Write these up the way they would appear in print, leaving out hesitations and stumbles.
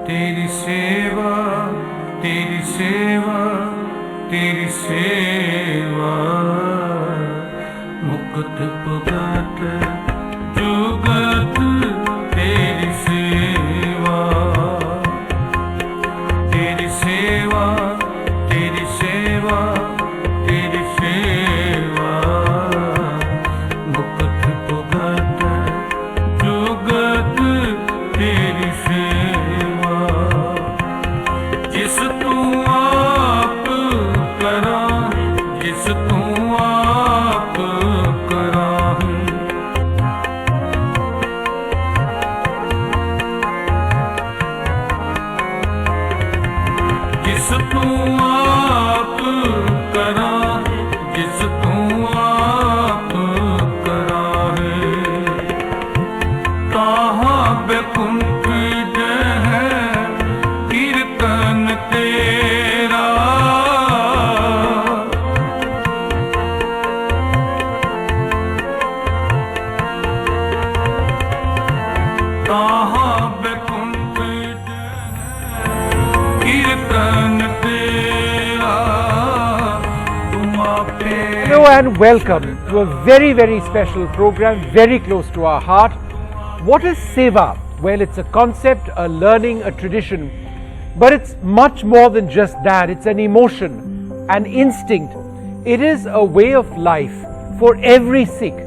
तेरी सेवा तेरी सेवा तेरी सेवा मुकुट पुगत जुगत तेरी सेवा तेरी सेवा तेरी सेवा तेरी सेवा मुकुट पुगत जुगत तेरी सेवा जिस तू आप करा जिस तू आप करा जिस तू आप करा जिस तू आप करा है ताहा बेकुंठ जय है कीर्तन तेरा ताहा बेकुंठ जय है कीर्तन तेरा तुम आपे Hello and welcome to a very, very special program, very close to our heart. What is Seva? Well, it's a concept, a learning, a tradition, but it's much more than just that. It's an emotion, an instinct. It is a way of life for every Sikh.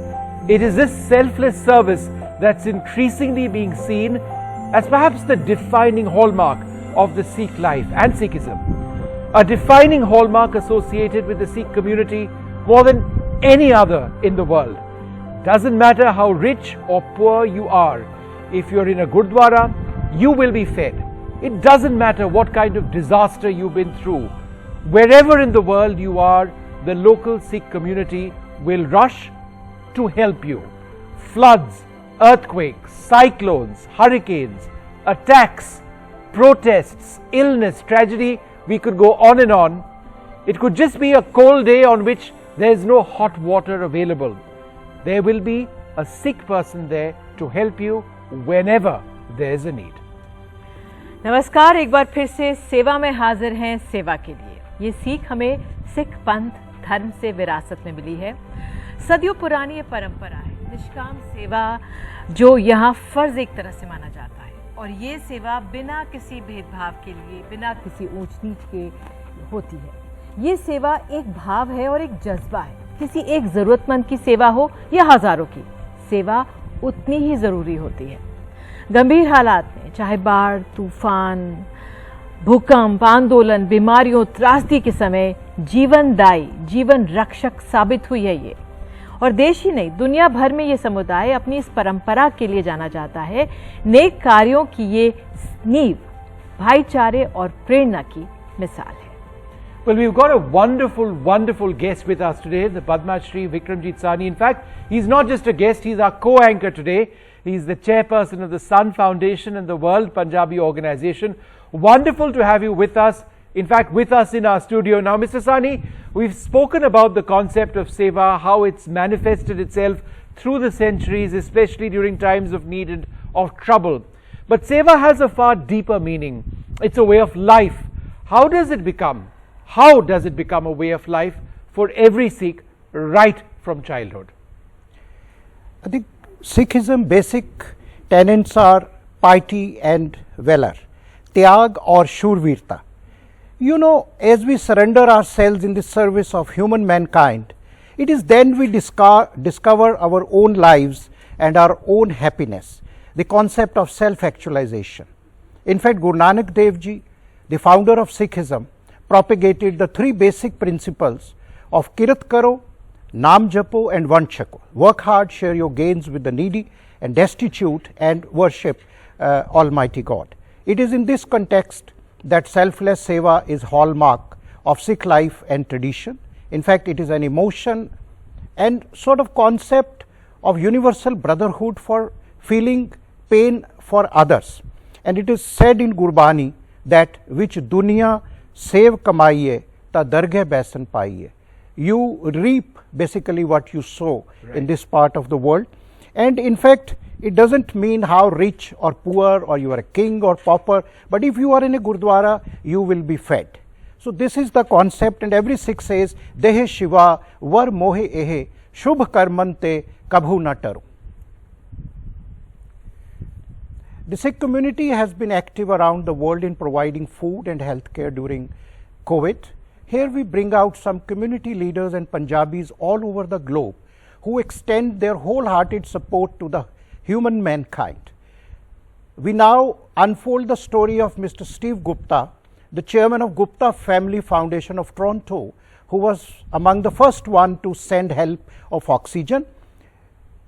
It is this selfless service that's increasingly being seen as perhaps the defining hallmark of the Sikh life and Sikhism. A defining hallmark associated with the Sikh community more than any other in the world. Doesn't matter how rich or poor you are, if you're in a Gurdwara, you will be fed. It doesn't matter what kind of disaster you've been through. Wherever in the world you are, the local Sikh community will rush to help you. Floods, earthquakes, cyclones, hurricanes, attacks, protests, illness, tragedy, we could go on and on. It could just be a cold day on which there is no hot water available. There will be a Sikh person there to help you whenever there is a need. नमस्कार, एक बार फिर से सेवा में हाजिर हैं सेवा के लिए। ये सीख हमें सिख पंथ धर्म से विरासत में मिली है। सदियों पुरानी ये परंपरा है, निष्काम सेवा जो यहाँ फर्ज एक तरह से माना जाता है, और ये सेवा बिना किसी भेदभाव के लिए, बिना किसी ऊंच नीच के होती है। ये सेवा एक भाव है और एक जज्बा है। किसी एक ज़रूरतमंद की सेवा हो या हज़ारों की, सेवा उतनी ही ज़रूरी होती है। गंभीर हालात में, चाहे बाढ़, तूफान, भूकंप, आंदोलन, बीमारियों, त्रासदी के समय जीवनदायी, जीवन रक्षक साबित हुई है ये। और देश ही नहीं, दुनिया भर में ये समुदाय अपनी इस परंपरा के लिए जाना जाता है। नेक कार्यों की ये नींव भाईचारे और प्रेरणा की मिसाल है। Well, we've got a wonderful, wonderful guest with us today, the Padma Shri Vikramjit Sahni. In fact, he's not just a guest, he's our co-anchor today. He's the chairperson of the Sun Foundation and the World Punjabi Organization. Wonderful to have you with us. In fact, with us in our studio. Now, Mr. Sahni, we've spoken about the concept of Seva, how it's manifested itself through the centuries, especially during times of need and of trouble. But Seva has a far deeper meaning. It's a way of life. How does it become a way of life for every Sikh right from childhood? I think Sikhism basic tenets are piety and valor, tyag or shurvirta. You know, as we surrender ourselves in the service of human mankind, it is then we discover our own lives and our own happiness, the concept of self-actualization. In fact, Guru Nanak Dev Ji, the founder of Sikhism, propagated the three basic principles of Kirat Karo, Naam Japo and Vand Chako. Work hard, share your gains with the needy and destitute, and worship Almighty God. It is in this context that selfless seva is hallmark of Sikh life and tradition. In fact, it is an emotion and sort of concept of universal brotherhood for feeling pain for others. And it is said in Gurbani that which dunya sev kamaiye ta dargah baisan paiye. You reap basically what you sow in this part of the world. And in fact, It doesn't mean how rich or poor or you are a king or pauper, but if you are in a Gurdwara, you will be fed. So this is the concept, and every Sikh says, Dehe Shiva, Var Mohe Ehe, Shubh Karmante, Kabhu Na Taru. The Sikh community has been active around the world in providing food and healthcare during COVID. Here we bring out some community leaders and Punjabis all over the globe who extend their wholehearted support to the human mankind. We now unfold the story of Mr. Steve Gupta, the chairman of Gupta Family Foundation of Toronto, who was among the first one to send help of oxygen.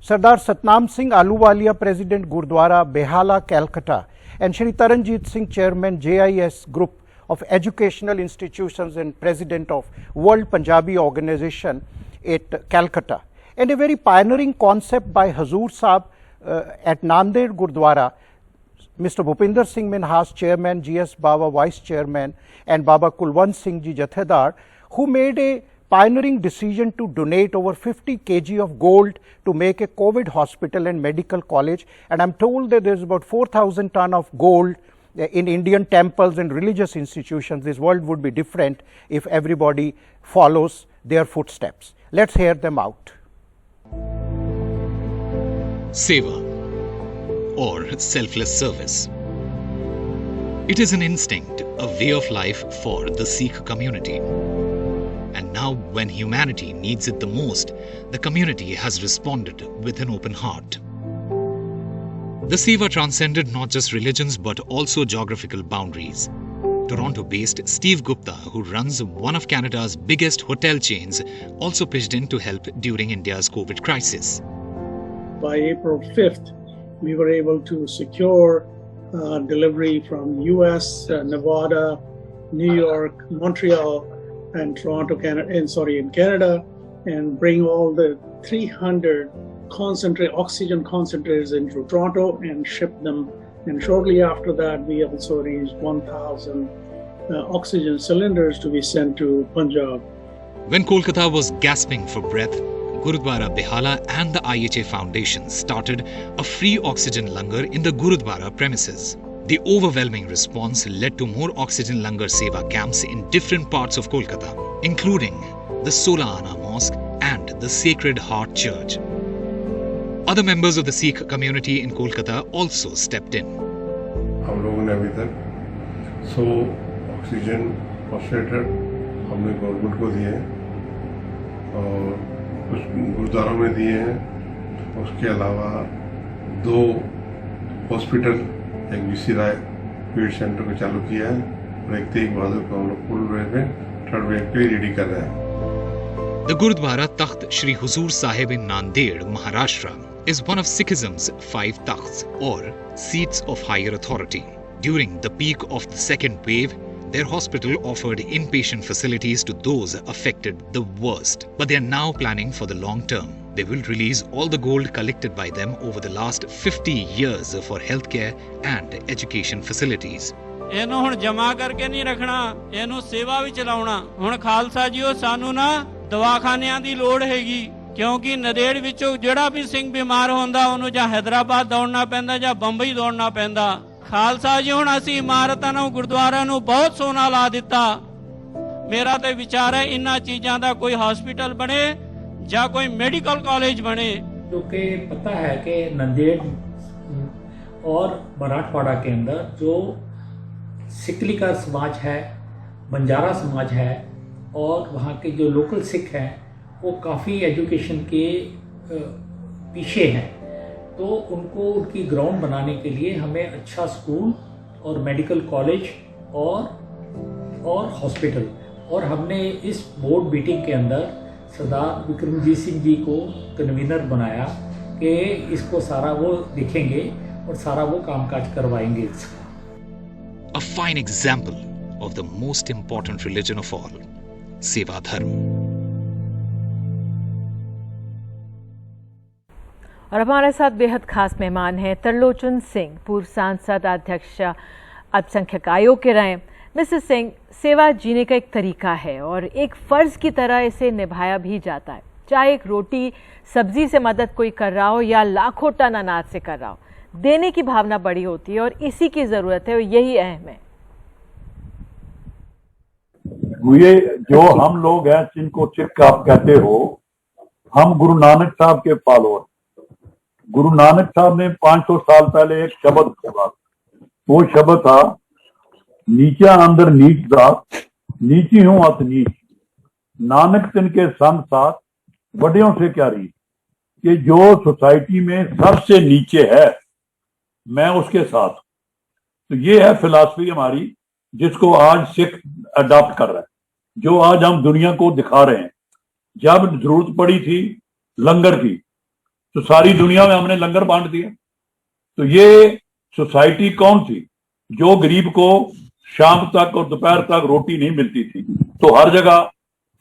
Sardar Satnam Singh Ahluwalia, President Gurdwara Behala, Calcutta, and Shri Taranjit Singh, Chairman JIS Group of Educational Institutions and President of World Punjabi Organization at Calcutta. And a very pioneering concept by Hazur Saab at Nanded Gurdwara, Mr. Bhupinder Singh Minhas, Chairman, GS Baba, Vice Chairman, and Baba Kulwant Singh Ji Jathedar, who made a pioneering decision to donate over 50 kg of gold to make a COVID hospital and medical college. And I'm told that there's about 4,000 ton of gold in Indian temples and religious institutions. This world would be different if everybody follows their footsteps. Let's hear them out. Seva, or selfless service. It is an instinct, a way of life for the Sikh community. And now when humanity needs it the most, the community has responded with an open heart. The Seva transcended not just religions but also geographical boundaries. Toronto-based Steve Gupta, who runs one of Canada's biggest hotel chains, also pitched in to help during India's COVID crisis. By April 5th, we were able to secure delivery from US, Nevada, New York, Montreal, and Toronto, in Canada, and bring all the 300 oxygen concentrators into Toronto and ship them. And shortly after that, we also arranged 1,000 oxygen cylinders to be sent to Punjab. When Kolkata was gasping for breath, Gurudwara Behala and the IHA Foundation started a free oxygen langar in the Gurudwara premises. The overwhelming response led to more oxygen langar seva camps in different parts of Kolkata, including the Sola Ana Mosque and the Sacred Heart Church. Other members of the Sikh community in Kolkata also stepped in. हम लोगों ने अभी तक 100 oxygen concentrator हमने government को दिए हैं और कुछ गुरुद्वारों में दिए हैं। उसके अलावा 2 हॉस्पिटल, एक वीसी राय फील्ड सेंटर को चालू किया है और एक तेग बहादुर को हम लोग फुल वेव में 3rd वेव के लिए रेडी कर रहे हैं। The Gurudwara Takht Shri Huzur Sahib in Nanded, Maharashtra, is one of Sikhism's 5 takhts, or seats of higher authority. During the peak of the second wave, their hospital offered inpatient facilities to those affected the worst. But they are now planning for the long term. They will release all the gold collected by them over the last 50 years for healthcare and education facilities. ਇਹਨੂੰ ਹੁਣ ਜਮਾ ਕਰਕੇ ਨਹੀਂ ਰੱਖਣਾ, ਇਹਨੂੰ ਸੇਵਾ ਵੀ ਚਲਾਉਣਾ। ਹੁਣ ਖਾਲਸਾ ਜੀਓ ਸਾਨੂੰ ਨਾ ਦਵਾਖਾਨਿਆਂ ਦੀ ਲੋੜ ਹੈਗੀ, ਕਿਉਂਕਿ ਨਦੇੜ ਵਿੱਚੋਂ ਜਿਹੜਾ ਵੀ ਸਿੰਘ ਬਿਮਾਰ ਹੁੰਦਾ ਉਹਨੂੰ ਜਾਂ ਹੈਦਰਾਬਾਦ ਦੌੜਨਾ ਪੈਂਦਾ ਜਾਂ ਬੰਬਈ ਦੌੜਨਾ ਪੈਂਦਾ। ਖਾਲਸਾ ਜੀ ਹੁਣ ਅਸੀਂ ਇਮਾਰਤਾਂ ਨੂੰ ਗੁਰਦੁਆਰਿਆਂ ਨੂੰ ਬਹੁਤ ਸੋਨਾ ਲਾ ਦਿੱਤਾ। ਮੇਰਾ ਤੇ ਵਿਚਾਰ ਹੈ ਇਹਨਾਂ ਚੀਜ਼ਾਂ ਦਾ ਕੋਈ ਹਸਪੀਟਲ ਬਣੇ ਜਾਂ ਕੋਈ ਮੈਡੀਕਲ ਕਾਲਜ बने। जो कि पता है कि नंदेड़ और मराठवाड़ा के अंदर जो सिकलिका समाज है, बंजारा समाज है और वहाँ के जो लोकल सिख हैं वो काफ़ी एजुकेशन के पीछे हैं, तो उनको उनकी ग्राउंड बनाने के लिए हमें अच्छा स्कूल और मेडिकल कॉलेज और हॉस्पिटल, और हमने इस बोर्ड मीटिंग के अंदर सरदार विक्रमजीत सिंह जी को कन्वीनर बनाया कि इसको सारा वो देखेंगे और सारा वो कामकाज करवाएंगे इसका। A fine example of the most important religion of all, Seva Dharm. और हमारे साथ बेहद खास मेहमान हैं तरलोचन सिंह, पूर्व सांसद, अध्यक्ष अल्पसंख्यक आयोग के रहे। मिस्टर सिंह, सेवा जीने का एक तरीका है और एक फर्ज की तरह इसे निभाया भी जाता है। चाहे एक रोटी सब्जी से मदद कोई कर रहा हो या लाखों टन अनाज से कर रहा हो, देने की भावना बड़ी होती है और इसी की जरूरत है और यही अहम है। ये जो हम लोग हैं जिनको सिख आप कहते हो, हम गुरु नानक साहब के फॉलोअर। गुरु नानक साहब ने 500 साल पहले एक शब्द बोला, वो शब्द था, नीचा अंदर नीच दास, नीची हूं अत नीच, नानक तिनके संग साथ, बड़ियों से क्या रीत। कि जो सोसाइटी में सबसे नीचे है मैं उसके साथ। तो ये है फिलॉसफी हमारी, जिसको आज सिख अडॉप्ट कर रहा है, जो आज हम दुनिया को दिखा रहे हैं। जब जरूरत पड़ी थी लंगर की तो सारी दुनिया में हमने लंगर बांट दिया। तो ये सोसाइटी कौन सी जो गरीब को शाम तक और दोपहर तक रोटी नहीं मिलती थी, तो हर जगह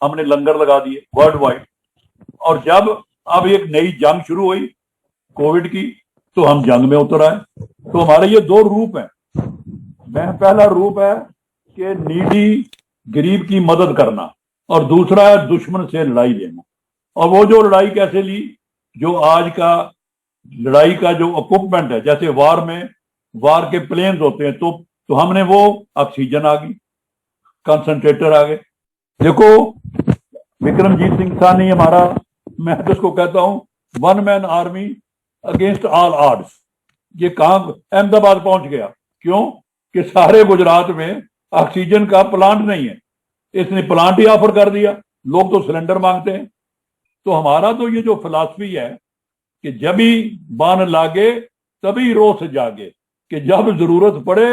हमने लंगर लगा दिए वर्ल्ड वाइड। और जब अब एक नई जंग शुरू हुई कोविड की, तो हम जंग में उतर आए। तो हमारे ये दो रूप हैं। पहला रूप है कि नीडी गरीब की मदद करना, और दूसरा है दुश्मन से लड़ाई लेना। और वो जो लड़ाई कैसे ली, जो आज का लड़ाई का जो इक्विपमेंट है, जैसे वार में वार के प्लेन्स होते हैं, तो हमने वो ऑक्सीजन आ गई, कंसंट्रेटर आ गए। देखो विक्रमजीत सिंह साहनी हमारा, मैं तो उसको कहता हूं one man army against all odds. ये कहां अहमदाबाद पहुंच गया, क्यों कि सारे गुजरात में ऑक्सीजन का प्लांट नहीं है, इसने प्लांट ही ऑफर कर दिया। लोग तो सिलेंडर मांगते हैं। तो हमारा तो ये जो फिलॉसफी है कि जब भी बाण लागे तभी रोष जागे, कि जब जरूरत पड़े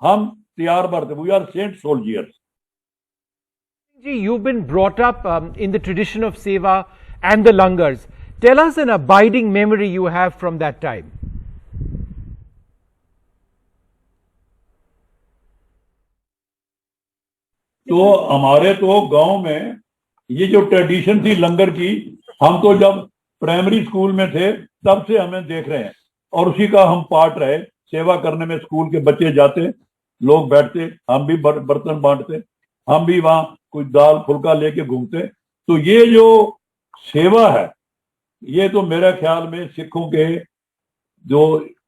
हम तैयार बरते। We are saint soldiers. You've been brought up in the tradition of Seva and the Langars. Tell us an abiding memory you have from that time. तो हमारे तो गांव में ये जो ट्रेडिशन थी लंगर की, हम तो जब प्राइमरी स्कूल में थे तब से हमें देख रहे हैं, और उसी का हम पार्ट रहे। सेवा करने में स्कूल के बच्चे जाते, लोग बैठते, हम भी बर्तन बांटते, हम भी वहां कुछ दाल फुल्का लेके घूमते। तो ये जो सेवा है, ये तो मेरे ख्याल में सिखों के जो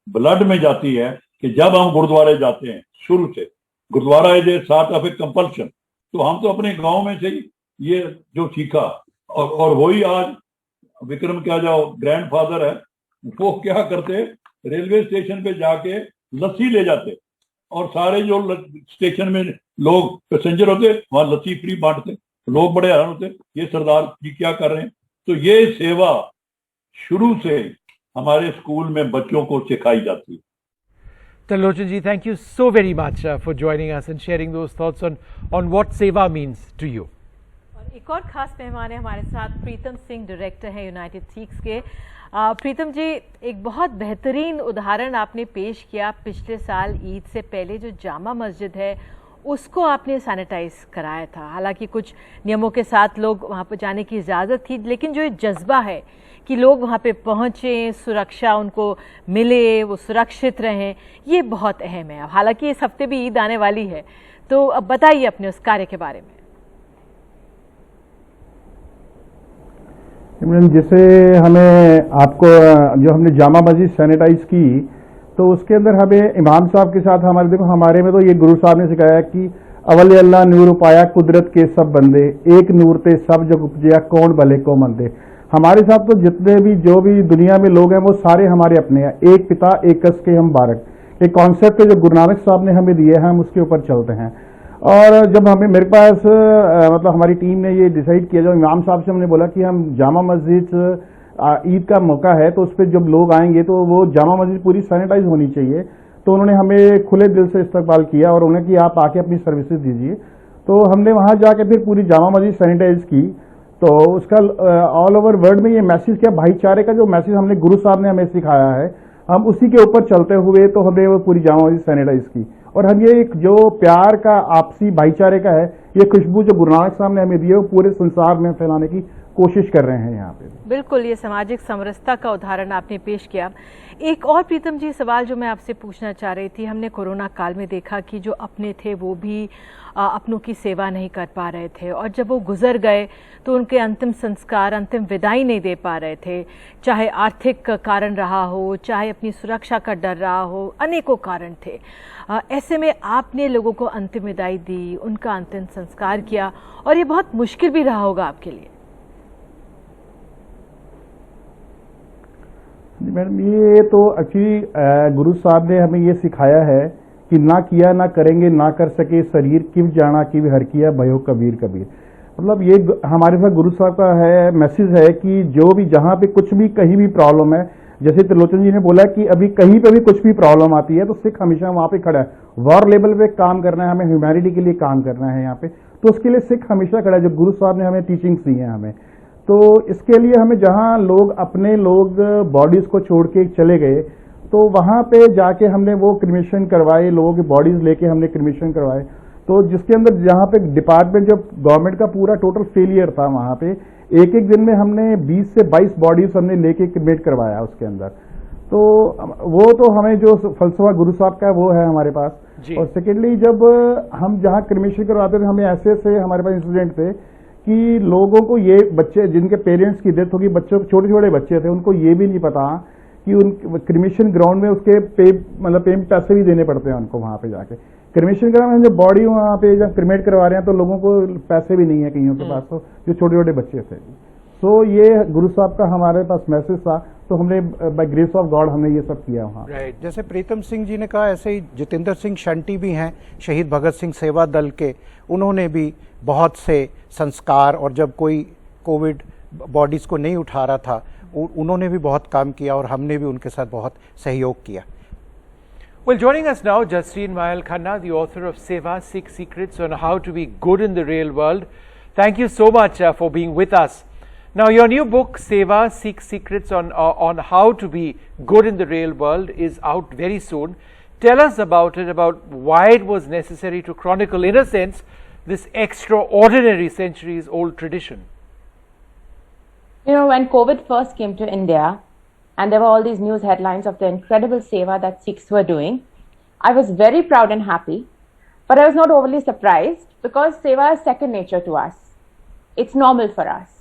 ब्लड में जाती है। कि जब हम गुरुद्वारे जाते हैं, शुरू से gurdwara is a sort of a compulsion, तो हम तो अपने गांव में से ही ये जो सीखा। और वही आज विक्रम क्या जो ग्रैंडफादर है, वो क्या करते, रेलवे स्टेशन पे जाके लस्सी ले जाते, और सारे जो स्टेशन में लोग पैसेंजर होते वहां लस्सी फ्री बांटते। लोग बड़े हैरान होते, ये सरदार जी क्या कर रहे हैं। तो ये सेवा शुरू से हमारे स्कूल में बच्चों को सिखाई जाती है। Talochan ji, thank you so very much for joining us and sharing those thoughts on what Seva means to you. और एक और खास मेहमान है हमारे साथ, प्रीतम सिंह, डायरेक्टर है यूनाइटेड सिख्स के। प्रीतम जी, एक बहुत बेहतरीन उदाहरण आपने पेश किया। पिछले साल ईद से पहले जो जामा मस्जिद है उसको आपने सैनिटाइज कराया था। हालांकि कुछ नियमों के साथ लोग वहाँ पर जाने की इजाज़त थी, लेकिन जो ये जज्बा है कि लोग वहाँ पे पहुँचें, सुरक्षा उनको मिले, वो सुरक्षित रहें, ये बहुत अहम है। हालांकि इस हफ्ते भी ईद आने वाली है, तो अब बताइए अपने उस कार्य के बारे में। जैसे हमें आपको जो हमने जामा मस्जिद सैनिटाइज की, तो उसके अंदर हमें इमाम साहब के साथ हमारे, देखो हमारे में तो ये गुरु साहब ने सिखाया कि अवल अल्लाह नूर पाया कुदरत के सब बंदे, एक नूर ते सब जग उपजया कौन भले को मंदे। हमारे साथ तो जितने भी जो भी दुनिया में लोग हैं वो सारे हमारे अपने हैं, एक पिता एक कस के हम बारक। एक कॉन्सेप्ट जो गुरु नानक साहब ने हमें दिए हैं, हम उसके ऊपर चलते हैं। और जब हमें मेरे पास मतलब हमारी टीम ने ये डिसाइड किया, जब इमाम साहब से हमने बोला कि हम जामा मस्जिद ईद का मौका है तो उस पर जब लोग आएंगे तो वो जामा मस्जिद पूरी सैनिटाइज होनी चाहिए, तो उन्होंने हमें खुले दिल से इस्तकबाल किया और उन्हें कि आप आके अपनी सर्विसेज दीजिए। तो हमने वहां जाके फिर पूरी जामा मस्जिद सैनिटाइज की। तो उसका ऑल ओवर वर्ल्ड में ये मैसेज क्या, भाईचारे का जो मैसेज हमने गुरु साहब ने हमें सिखाया है, हम उसी के ऊपर चलते हुए तो हमने वो पूरी जामा मस्जिद सैनिटाइज की। और हम ये एक जो प्यार का, आपसी भाईचारे का है, ये खुशबू जो गुरु नानक साहब ने हमें दी है वो पूरे संसार में फैलाने की कोशिश कर रहे हैं यहाँ पे। बिल्कुल, ये सामाजिक समरसता का उदाहरण आपने पेश किया। एक और प्रीतम जी सवाल जो मैं आपसे पूछना चाह रही थी, हमने कोरोना काल में देखा कि जो अपने थे वो भी अपनों की सेवा नहीं कर पा रहे थे, और जब वो गुजर गए तो उनके अंतिम संस्कार, अंतिम विदाई नहीं दे पा रहे थे, चाहे आर्थिक कारण रहा हो, चाहे अपनी सुरक्षा का डर रहा हो, अनेकों कारण थे। ऐसे में आपने लोगों को अंतिम विदाई दी, उनका अंतिम संस्कार किया, और ये बहुत मुश्किल भी रहा होगा आपके लिए। मैडम, ये तो एक्चुअली गुरु साहब ने हमें ये सिखाया है कि ना किया ना करेंगे, ना कर सके शरीर किव जाना किव हर किया भयो कबीर कबीर। मतलब ये हमारे पास गुरु साहब का है मैसेज है कि जो भी जहाँ पे कुछ भी कहीं भी प्रॉब्लम है, जैसे त्रिलोचन जी ने बोला कि अभी कहीं पे भी कुछ भी प्रॉब्लम आती है तो सिख हमेशा वहां पे खड़ा है। वॉर लेवल पे काम करना है, हमें ह्यूमैनिटी के लिए काम करना है यहाँ पे, तो उसके लिए सिख हमेशा खड़ा है। जो गुरु साहब ने हमें टीचिंग्स दी है हमें, तो इसके लिए हमें जहाँ अपने लोग बॉडीज को छोड़ के चले गए, तो वहां पे जाके हमने वो क्रिमेशन करवाए, लोगों की बॉडीज लेके हमने क्रिमेशन करवाए। तो जिसके अंदर जहाँ पे डिपार्टमेंट, जो गवर्नमेंट का पूरा टोटल फेलियर था, वहां पे एक दिन में हमने 20 से 22 बॉडीज हमने लेके क्रिमेट करवाया उसके अंदर। तो वो तो हमें जो फलसफा गुरु साहब का है वो है हमारे पास। और सेकेंडली जब हम जहाँ क्रिमेशन करवाते थे, हमें ऐसे हमारे पास इंसिडेंट थे कि लोगों को ये बच्चे जिनके पेरेंट्स की डेथ होगी, बच्चों छोटे छोटे बच्चे थे, उनको ये भी नहीं पता कि उन क्रिमेशन ग्राउंड में उसके पैसे भी देने पड़ते हैं उनको। वहां पे जाके क्रिमेशन ग्राउंड में जो बॉडी वहां पे जब क्रिमेट करवा रहे हैं तो लोगों को पैसे भी नहीं है कईयों के पास, तो जो छोटे छोटे बच्चे थे। तो ये गुरु साहब का हमारे पास मैसेज था, तो हमने बाय ग्रेस ऑफ गॉड हमने ये सब किया वहाँ। राइट, जैसे प्रीतम सिंह जी ने कहा, ऐसे ही जितेंद्र सिंह शंटी भी हैं शहीद भगत सिंह सेवा दल के। उन्होंने भी बहुत से संस्कार, और जब कोई कोविड बॉडीज को नहीं उठा रहा था, उन्होंने भी बहुत काम किया, और हमने भी उनके साथ बहुत सहयोग किया। Well, joining us now, Jasreen Mayal Khanna, the author of Seva, Sikh Secrets on How to Be Good in the Real World. Thank you so much for being with us. Now, your new book, Seva, Sikh Secrets on How to Be Good in the Real World, is out very soon. Tell us about it, about why it was necessary to chronicle, in a sense, this extraordinary centuries-old tradition. You know, when COVID first came to India, and there were all these news headlines of the incredible seva that Sikhs were doing, I was very proud and happy, but I was not overly surprised because seva is second nature to us. It's normal for us.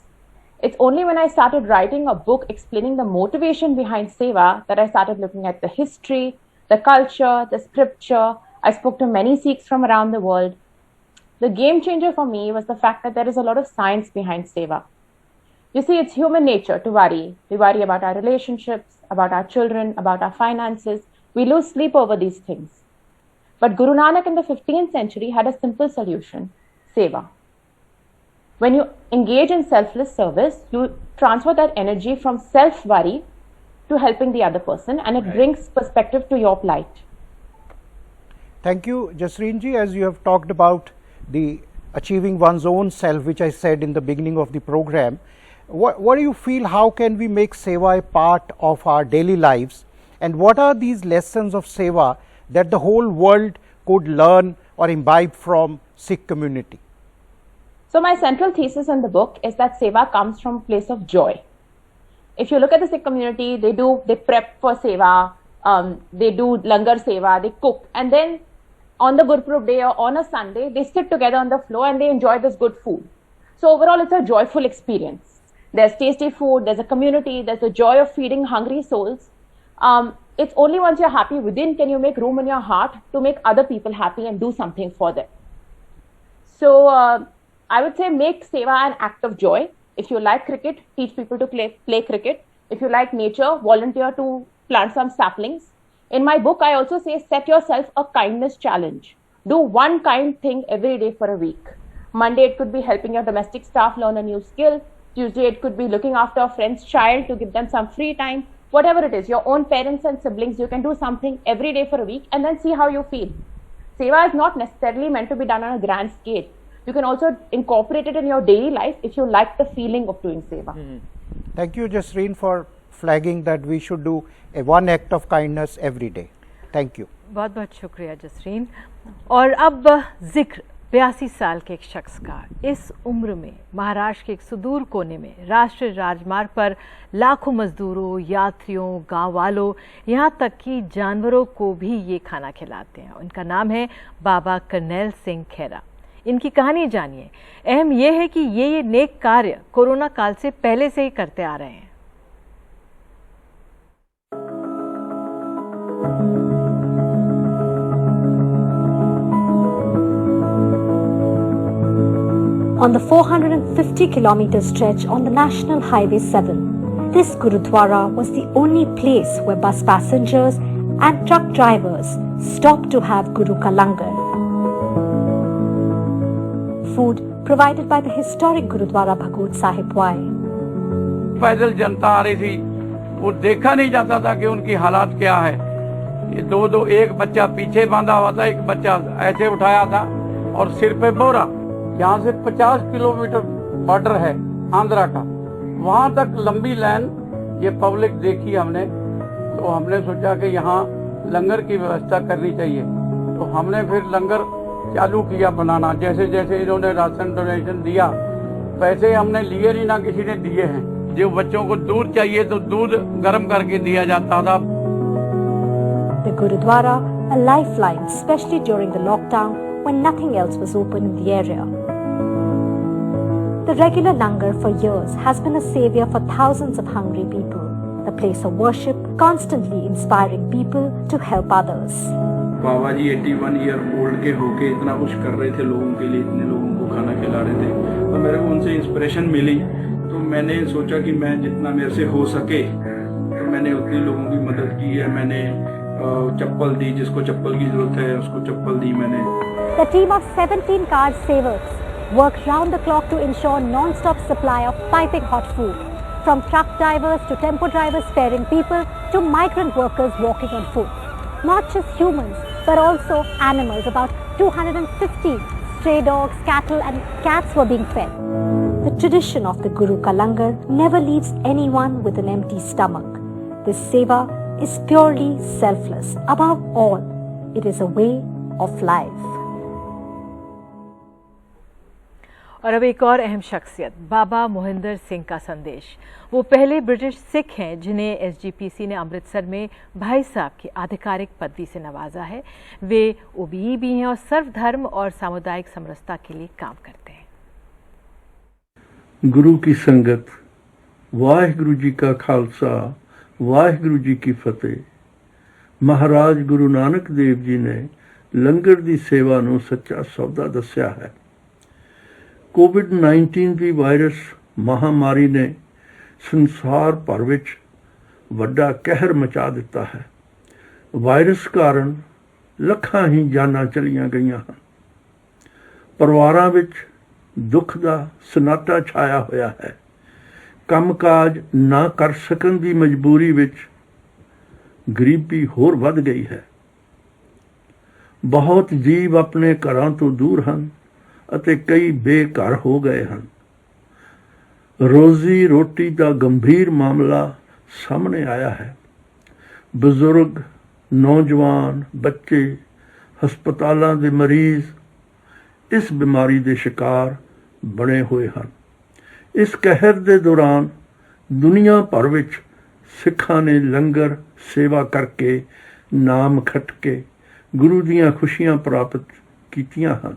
It's only when I started writing a book explaining the motivation behind seva that I started looking at the history, the culture, the scripture. I spoke to many Sikhs from around the world. The game changer for me was the fact that there is a lot of science behind seva. You see, it's human nature to worry. We worry about our relationships, about our children, about our finances. We lose sleep over these things. But Guru Nanak in the 15th century had a simple solution: seva. When you engage in selfless service, you transfer that energy from self-worry to helping the other person, and it brings perspective to your plight. Thank you, Jasreen ji. As you have talked about the achieving one's own self, which I said in the beginning of the program, what do you feel, how can we make seva a part of our daily lives, and what are these lessons of seva that the whole world could learn or imbibe from Sikh community? So my central thesis in the book is that seva comes from a place of joy. If you look at the Sikh community, they prep for seva, they do langar seva, they cook, and then on the Gurpurab day or on a Sunday, they sit together on the floor and they enjoy this good food. So overall, it's a joyful experience. There's tasty food, there's a community, there's the joy of feeding hungry souls. It's only once you're happy within can you make room in your heart to make other people happy and do something for them. So I would say make seva an act of joy. If you like cricket, teach people to play cricket. If you like nature, volunteer to plant some saplings. In my book, I also say set yourself a kindness challenge. Do one kind thing every day for a week. Monday, it could be helping your domestic staff learn a new skill. Tuesday, it could be looking after a friend's child to give them some free time. Whatever it is, your own parents and siblings, you can do something every day for a week and then see how you feel. Seva is not necessarily meant to be done on a grand scale. You can also incorporate it in your daily life if you like the feeling of doing seva. Thank you, Jasreen, for flagging that we should do one act of kindness every day. Thank you. बहुत बहुत शुक्रिया जसरीन। और अब जिक्र 82 साल के एक शख्स का इस उम्र में महाराष्ट्र के एक सुदूर कोने में राष्ट्रीय राजमार्ग पर लाखों मजदूरों, यात्रियों, गांव वालों, यहां तक कि जानवरों को भी ये खाना खिलाते हैं। उनका नाम है बाबा करनैल सिंह खेरा। इनकी कहानी जानिए। अहम यह है कि ये नेक कार्य कोरोना काल से पहले से ही करते आ रहे हैं। On the 450-kilometer stretch on the National Highway 7, this Gurudwara was the only place where bus passengers and truck drivers stopped to have Guru ka langar. Food provided by the historic Gurudwara Bhagot Sahib Wai. पैदल जनता आ रही थी, वो देखा नहीं जाता था कि उनकी हालात क्या है। ये दो एक बच्चा पीछे बांधा हुआ था, एक बच्चा ऐसे उठाया था और सिर पे बोरा। यहाँ से 50 किलोमीटर बॉर्डर है आंध्रा का, वहां तक लंबी लाइन ये पब्लिक देखी हमने, तो हमने सोचा कि यहाँ लंगर की व्यवस्था करनी चाहिए। तो हमने फिर लंगर चालू किया बनाना। जैसे जैसे इन्होंने राशन डोनेशन दिया, पैसे हमने लिए नहीं, ना किसी ने दिए हैं। जो बच्चों को दूध चाहिए तो दूध गर्म करके दिया जाता था। The Gurudwara, a lifeline, especially during the lockdown when nothing else was open in the area. The regular langar for years has been a savior for thousands of hungry people, the place of worship, constantly inspiring people to help others. Baba ji 81 year old के होके इतना कुछ कर रहे थे लोगों के लिए, इतने लोगों को खाना खिला रहे थे, तो मेरे को उनसे इंस्पिरेशन मिली। तो मैंने सोचा कि मैं जितना मेरे से हो सके तो मैंने उतने लोगों की मदद की है। मैंने चप्पल दी, जिसको चप्पल की जरूरत है उसको चप्पल दी मैंने। The team of 17 card savers worked round the clock to ensure non-stop supply of piping hot food, from truck drivers to tempo drivers ferrying people to migrant workers walking on foot. Not just humans, but also animals. About 250 stray dogs, cattle and cats were being fed. The tradition of the Guru ka langar never leaves anyone with an empty stomach. This seva is purely selfless. Above all, it is a way of life. और अब एक और अहम शख्सियत, बाबा मोहिंदर सिंह का संदेश। वो पहले ब्रिटिश सिख हैं जिन्हें एसजीपीसी ने अमृतसर में भाई साहब की आधिकारिक पदवी से नवाजा है। वे ओबीई भी हैं और सर्वधर्म और सामुदायिक समरसता के लिए काम करते हैं। गुरु की संगत, वाहिगुरु जी का खालसा, वाहिगुरु जी की फतेह। महाराज गुरु नानक देव जी ने लंगर दी सेवा नूं सच्चा सौदा दस्या है। कोविड-19 ਦੀ ਵਾਇਰਸ ਮਹਾਮਾਰੀ ਨੇ ਸੰਸਾਰ ਭਰ ਵਿੱਚ ਵੱਡਾ ਕਹਿਰ ਮਚਾ ਦਿੱਤਾ ਹੈ। ਵਾਇਰਸ ਕਾਰਨ ਲੱਖਾਂ ਹੀ ਜਾਨਾਂ ਚਲੀਆਂ ਗਈਆਂ ਹਨ। ਪਰਿਵਾਰਾਂ ਵਿੱਚ ਦੁੱਖ ਦਾ ਸਨਾਟਾ ਛਾਇਆ ਹੋਇਆ ਹੈ। ਕੰਮਕਾਜ ਨਾ ਕਰ ਸਕਣ ਦੀ ਮਜਬੂਰੀ ਵਿੱਚ ਗਰੀਬੀ ਹੋਰ ਵੱਧ ਗਈ ਹੈ। ਬਹੁਤ ਜੀਵ ਆਪਣੇ ਘਰਾਂ ਤੋਂ ਦੂਰ ਹਨ ਅਤੇ ਕਈ ਬੇਘਰ ਹੋ ਗਏ ਹਨ। ਰੋਜ਼ੀ ਰੋਟੀ ਦਾ ਗੰਭੀਰ ਮਾਮਲਾ ਸਾਹਮਣੇ ਆਇਆ ਹੈ। ਬਜ਼ੁਰਗ, ਨੌਜਵਾਨ, ਬੱਚੇ, ਹਸਪਤਾਲਾਂ ਦੇ ਮਰੀਜ਼ ਇਸ ਬਿਮਾਰੀ ਦੇ ਸ਼ਿਕਾਰ ਬਣੇ ਹੋਏ ਹਨ। ਇਸ ਕਹਿਰ ਦੇ ਦੌਰਾਨ ਦੁਨੀਆ ਭਰ ਵਿੱਚ ਸਿੱਖਾਂ ਨੇ ਲੰਗਰ ਸੇਵਾ ਕਰਕੇ, ਨਾਮ ਖੱਟ ਕੇ ਗੁਰੂ ਦੀਆਂ ਖੁਸ਼ੀਆਂ ਪ੍ਰਾਪਤ ਕੀਤੀਆਂ ਹਨ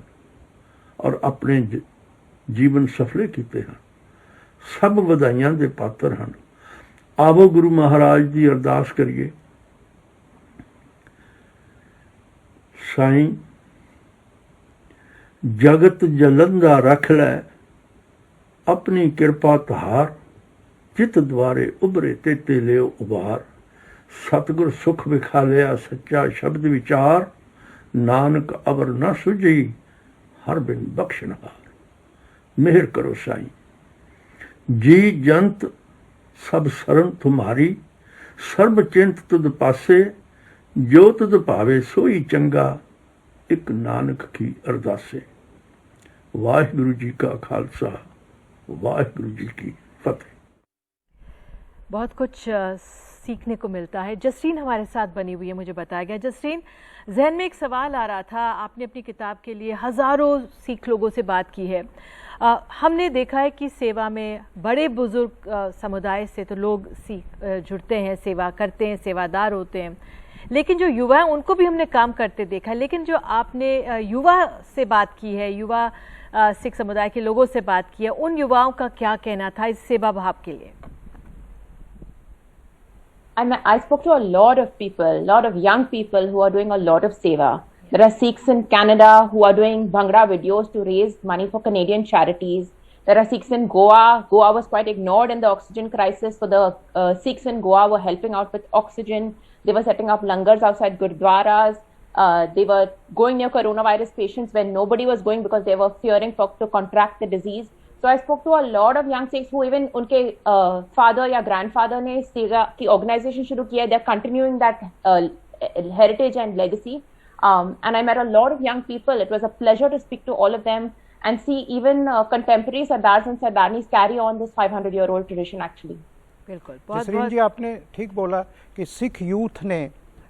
और अपने जीवन सफले किते हैं। सब वधाइयां दे पात्र हैं। आवो गुरु महाराज की अरदास करिए। साईं, जगत जलंदा रख लै, अपनी कृपा तहार, चित द्वारे उभरे तेते लियो उबार। सतगुर सुख विखा लिया सच्चा शब्द विचार, नानक अवर न सुझी हर बिन बख्शनहार। मेहर करो साईं। जी जंत सब शरण तुम्हारी, सर्ब चिंत तुद पासे, जो तुद भावे सोई चंगा, एक नानक की अरदासे। वाहिगुरु जी का खालसा, वाहिगुरु जी की फतेह। बहुत कुछ सीखने को मिलता है। जसरीन हमारे साथ बनी हुई है, मुझे बताया गया। जसरीन, जहन में एक सवाल आ रहा था, आपने अपनी किताब के लिए हज़ारों सिख लोगों से बात की है। हमने देखा है कि सेवा में बड़े बुजुर्ग समुदाय से तो लोग जुड़ते हैं, सेवा करते हैं, सेवादार होते हैं, लेकिन जो युवा हैं उनको भी हमने काम करते देखा है। लेकिन जो आपने युवा से बात की है, युवा सिख समुदाय के लोगों से बात की है, उन युवाओं का क्या कहना था इस सेवा भाव के लिए? I spoke to a lot of people, lot of young people who are doing a lot of seva. There are Sikhs in Canada who are doing Bhangra videos to raise money for Canadian charities. There are Sikhs in Goa. Goa was quite ignored in the oxygen crisis. So the Sikhs in Goa were helping out with oxygen. They were setting up langars outside gurdwaras. They were going near coronavirus patients when nobody was going because they were fearing to contract the disease. So I spoke to a lot of young Sikhs who even उनके father या grandfather ने सेवा की organization शुरू किया. They're continuing that heritage and legacy. And I met a lot of young people. It was a pleasure to speak to all of them and see even contemporary Sardars and Sardanis carry on this 500-year-old tradition actually. बिल्कुल, जसरीन जी आपने ठीक बोला कि Sikh youth ने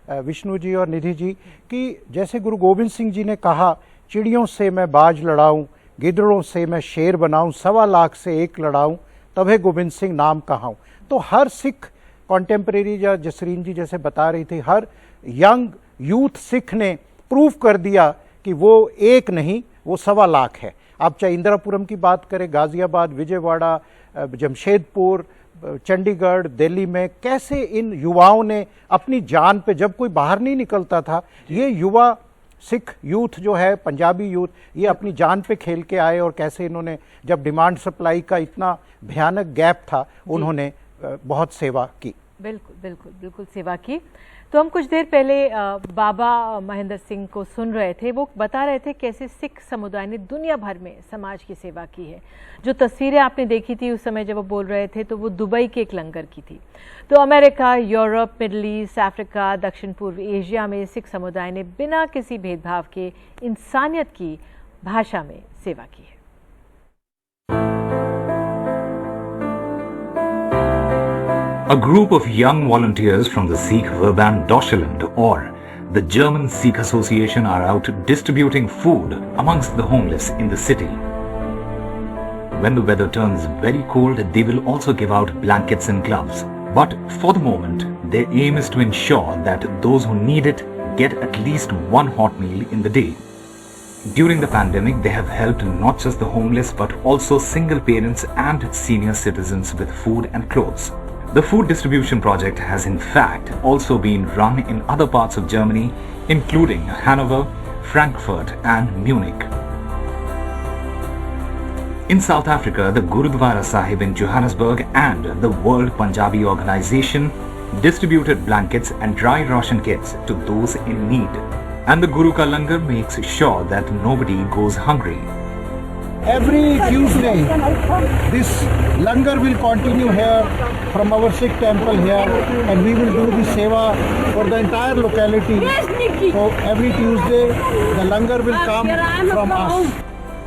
विष्णु जी और निधि जी कि जैसे गुरु गोविंद सिंह जी ने कहा, चिड़ियों से मैं बाज लड़ाऊं, गिदड़ों से मैं शेर बनाऊं, 1.25 लाख से एक लड़ाऊं, तबे गोविंद सिंह नाम कहाऊं। तो हर सिख कॉन्टेम्परेरी या जसरीन जी जैसे बता रही थी, हर यंग यूथ सिख ने प्रूव कर दिया कि वो एक नहीं, वो 1.25 लाख है। आप चाहे इंदिरापुरम की बात करें, गाजियाबाद, विजयवाड़ा, जमशेदपुर, चंडीगढ़, दिल्ली में कैसे इन युवाओं ने अपनी जान पे, जब कोई बाहर नहीं निकलता था, ये युवा सिख यूथ जो है, पंजाबी यूथ, ये अपनी जान पे खेल के आए और कैसे इन्होंने, जब डिमांड सप्लाई का इतना भयानक गैप था, उन्होंने बहुत सेवा की। बिल्कुल बिल्कुल बिल्कुल सेवा की। तो हम कुछ देर पहले बाबा महेंद्र सिंह को सुन रहे थे, वो बता रहे थे कैसे सिख समुदाय ने दुनिया भर में समाज की सेवा की है। जो तस्वीरें आपने देखी थी उस समय जब वो बोल रहे थे, तो वो दुबई के एक लंगर की थी। तो America, Europe, middle east, Africa, दक्षिण पूर्व एशिया में सिख समुदाय ने बिना किसी भेदभाव के इंसानियत की भाषा में सेवा की है। A group of young volunteers from the Sikh Verband Deutschland or the German Sikh Association are out distributing food amongst the homeless in the city. When the weather turns very cold, they will also give out blankets and gloves. But for the moment, their aim is to ensure that those who need it get at least one hot meal in the day. During the pandemic, they have helped not just the homeless but also single parents and senior citizens with food and clothes. The food distribution project has in fact also been run in other parts of Germany, including Hanover, Frankfurt and Munich. In South Africa, the Gurudwara Sahib in Johannesburg and the World Punjabi Organization distributed blankets and dry ration kits to those in need. And the Guru Ka Langar makes sure that nobody goes hungry. Every Tuesday, this langar will continue here from our Sikh temple here, and we will do the seva for the entire locality. So every Tuesday, the langar will come from us.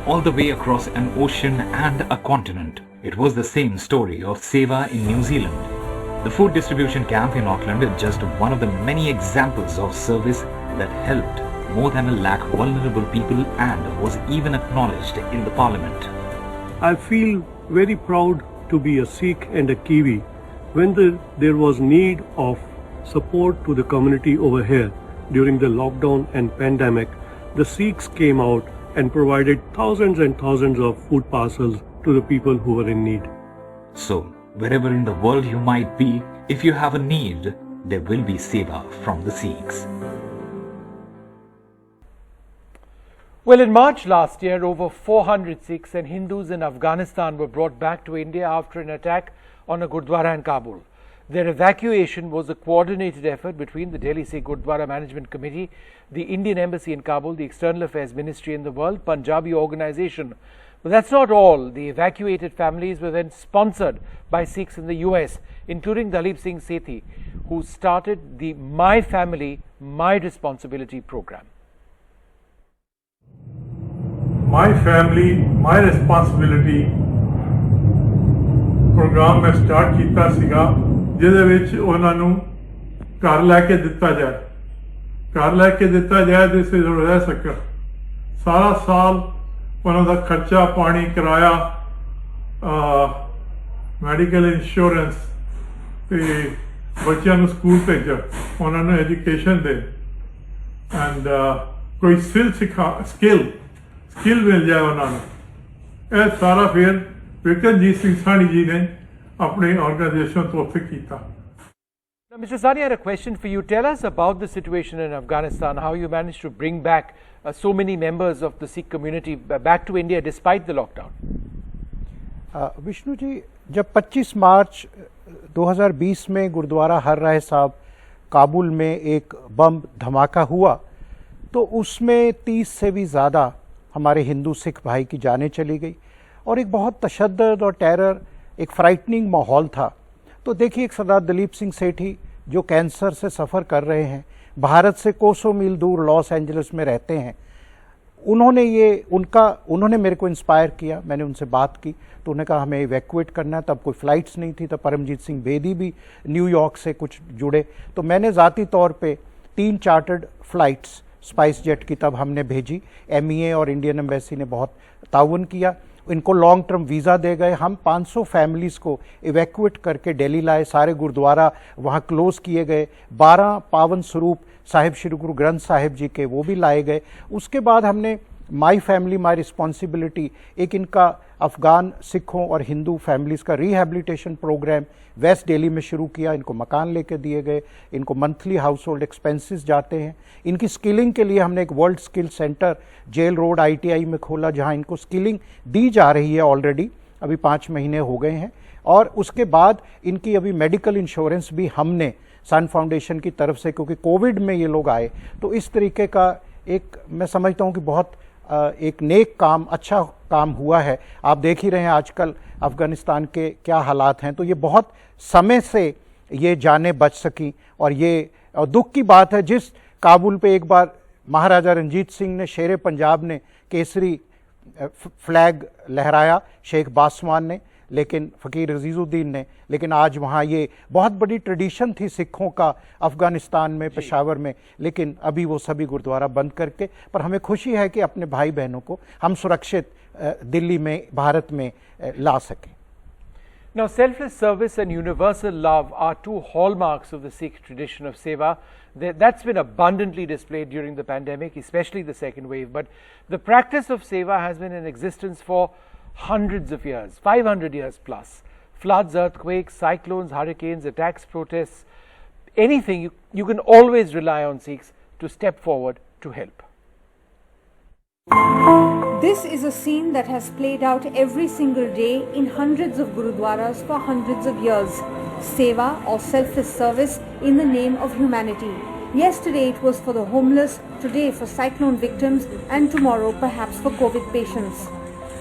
All the way across an ocean and a continent, it was the same story of seva in New Zealand. The food distribution camp in Auckland is just one of the many examples of service that helped more than 1 lakh vulnerable people and was even acknowledged in the parliament. I feel very proud to be a Sikh and a Kiwi. When there was need of support to the community over here during the lockdown and pandemic, the Sikhs came out and provided thousands and thousands of food parcels to the people who were in need. So, wherever in the world you might be, if you have a need, there will be seva from the Sikhs. Well, in March last year, over 400 Sikhs and Hindus in Afghanistan were brought back to India after an attack on a Gurdwara in Kabul. Their evacuation was a coordinated effort between the Delhi Sikh Gurdwara Management Committee, the Indian Embassy in Kabul, the External Affairs Ministry and the World Punjabi Organization. But that's not all. The evacuated families were then sponsored by Sikhs in the US, including Dalip Singh Sethi, who started the My Family, My Responsibility program. My Family, My Responsibility programme में start किया सीगा ਜਿਹਦੇ ਵਿੱਚ ਉਹਨਾਂ ਨੂੰ ਘਰ ਲੈ ਕੇ ਦਿੱਤਾ ਜਾਏ, ਘਰ ਲੈ ਕੇ ਦਿੱਤਾ ਜਾਏ ਜਿਸ ਵਿੱਚ ਉਹ ਰਹਿ ਸਕਣ। ਸਾਰਾ ਸਾਲ ਉਹਨਾਂ ਦਾ ਖਰਚਾ ਪਾਣੀ, ਕਿਰਾਇਆ, ਮੈਡੀਕਲ ਇੰਸ਼ੋਰੈਂਸ ਤੇ ਬੱਚਿਆਂ ਨੂੰ ਸਕੂਲ ਭੇਜਣ, ਉਹਨਾਂ ਨੂੰ ਐਜੂਕੇਸ਼ਨ ਦੇ ਐਂਡ ਕੋਈ ਸਕਿੱਲ ਮਿਲ ਜਾਏ ਉਹਨਾਂ ਨੂੰ। ਇਹ ਸਾਰਾ ਫਿਰ ਵਿਕਰਮਜੀਤ ਸਿੰਘ ਸਾਹਨੀ ਜੀ ਨੇ अपने ऑर्गेनाइजेशन तो फिर किया। Now, Mr. Sani, I had a question for you. Tell us about the situation in Afghanistan, how you managed to bring back so many members of the Sikh community back to India despite the lockdown. Vishnu ji, जब 25 मार्च 2020 में गुरुद्वारा हर राय साहब काबुल में एक बम धमाका हुआ तो उसमें 30 से भी ज़्यादा हमारे हिंदू सिख भाई की जानें चली गई और एक बहुत तशद्दुद और टेरर, एक फ्राइटनिंग माहौल था। तो देखिए, एक सरदार दलीप सिंह सेठी जो कैंसर से सफ़र कर रहे हैं, भारत से कोसों मील दूर लॉस एंजलिस में रहते हैं, उन्होंने मेरे को इंस्पायर किया। मैंने उनसे बात की तो उन्होंने कहा हमें इवैक्यूएट करना है। तब कोई फ़्लाइट्स नहीं थी, तब परमजीत सिंह बेदी भी न्यूयॉर्क से कुछ जुड़े, तो मैंने ज़ाती तौर पे 3 चार्टर्ड फ़्लाइट्स स्पाइस जेट की तब हमने भेजी। MEA और इंडियन एम्बेसी ने बहुत ताउन किया, इनको लॉन्ग टर्म वीज़ा दे गए। हम 500 फैमिलीज़ को इवैक्यूएट करके दिल्ली लाए, सारे गुरुद्वारा वहाँ क्लोज़ किए गए, 12 पावन स्वरूप साहिब श्री गुरु ग्रंथ साहिब जी के वो भी लाए गए। उसके बाद हमने माई फैमिली माई रिस्पॉन्सिबिलिटी, एक इनका अफ़गान सिखों और हिंदू फैमिलीज़ का रिहैबिलिटेशन प्रोग्राम वेस्ट दिल्ली में शुरू किया। इनको मकान लेके दिए गए, इनको मंथली हाउस होल्ड एक्सपेंसेस जाते हैं। इनकी स्किलिंग के लिए हमने एक world skill centre jail road ITI में खोला, जहां इनको स्किलिंग दी जा रही है ऑलरेडी, अभी 5 महीने हो गए हैं। और उसके बाद इनकी अभी मेडिकल इंश्योरेंस भी हमने सन फाउंडेशन की तरफ से, क्योंकि कोविड में ये लोग आए, तो इस तरीके का एक मैं समझता हूँ कि बहुत एक नेक काम, अच्छा काम हुआ है। आप देख ही रहे हैं आजकल अफ़गानिस्तान के क्या हालात हैं, तो ये बहुत समय से ये जानें बच सकी। और ये दुख की बात है, जिस काबुल पे एक बार महाराजा रंजीत सिंह ने, शेर पंजाब ने केसरी फ्लैग लहराया, शेख बासवान ने, लेकिन फ़कीर अजीज़ुद्दीन ने, लेकिन आज वहाँ ये बहुत बड़ी ट्रेडिशन थी सिखों का अफ़गानिस्तान में, पेशावर में, लेकिन अभी वो सभी गुरुद्वारा बंद करके। पर हमें खुशी है कि अपने भाई बहनों को हम सुरक्षित दिल्ली में, भारत में ला सकें। Now, selfless service and universal love are 2 hallmarks of the Sikh tradition of seva. That's been abundantly displayed during the pandemic, especially the second wave. But the practice of seva has been in existence for hundreds of years, 500 years plus. Floods, earthquakes, cyclones, hurricanes, attacks, protests, anything, you can always rely on Sikhs to step forward to help. This is a scene that has played out every single day in hundreds of gurudwaras for hundreds of years. Seva or selfless service in the name of humanity. Yesterday it was for the homeless, today for cyclone victims, and tomorrow perhaps for COVID patients.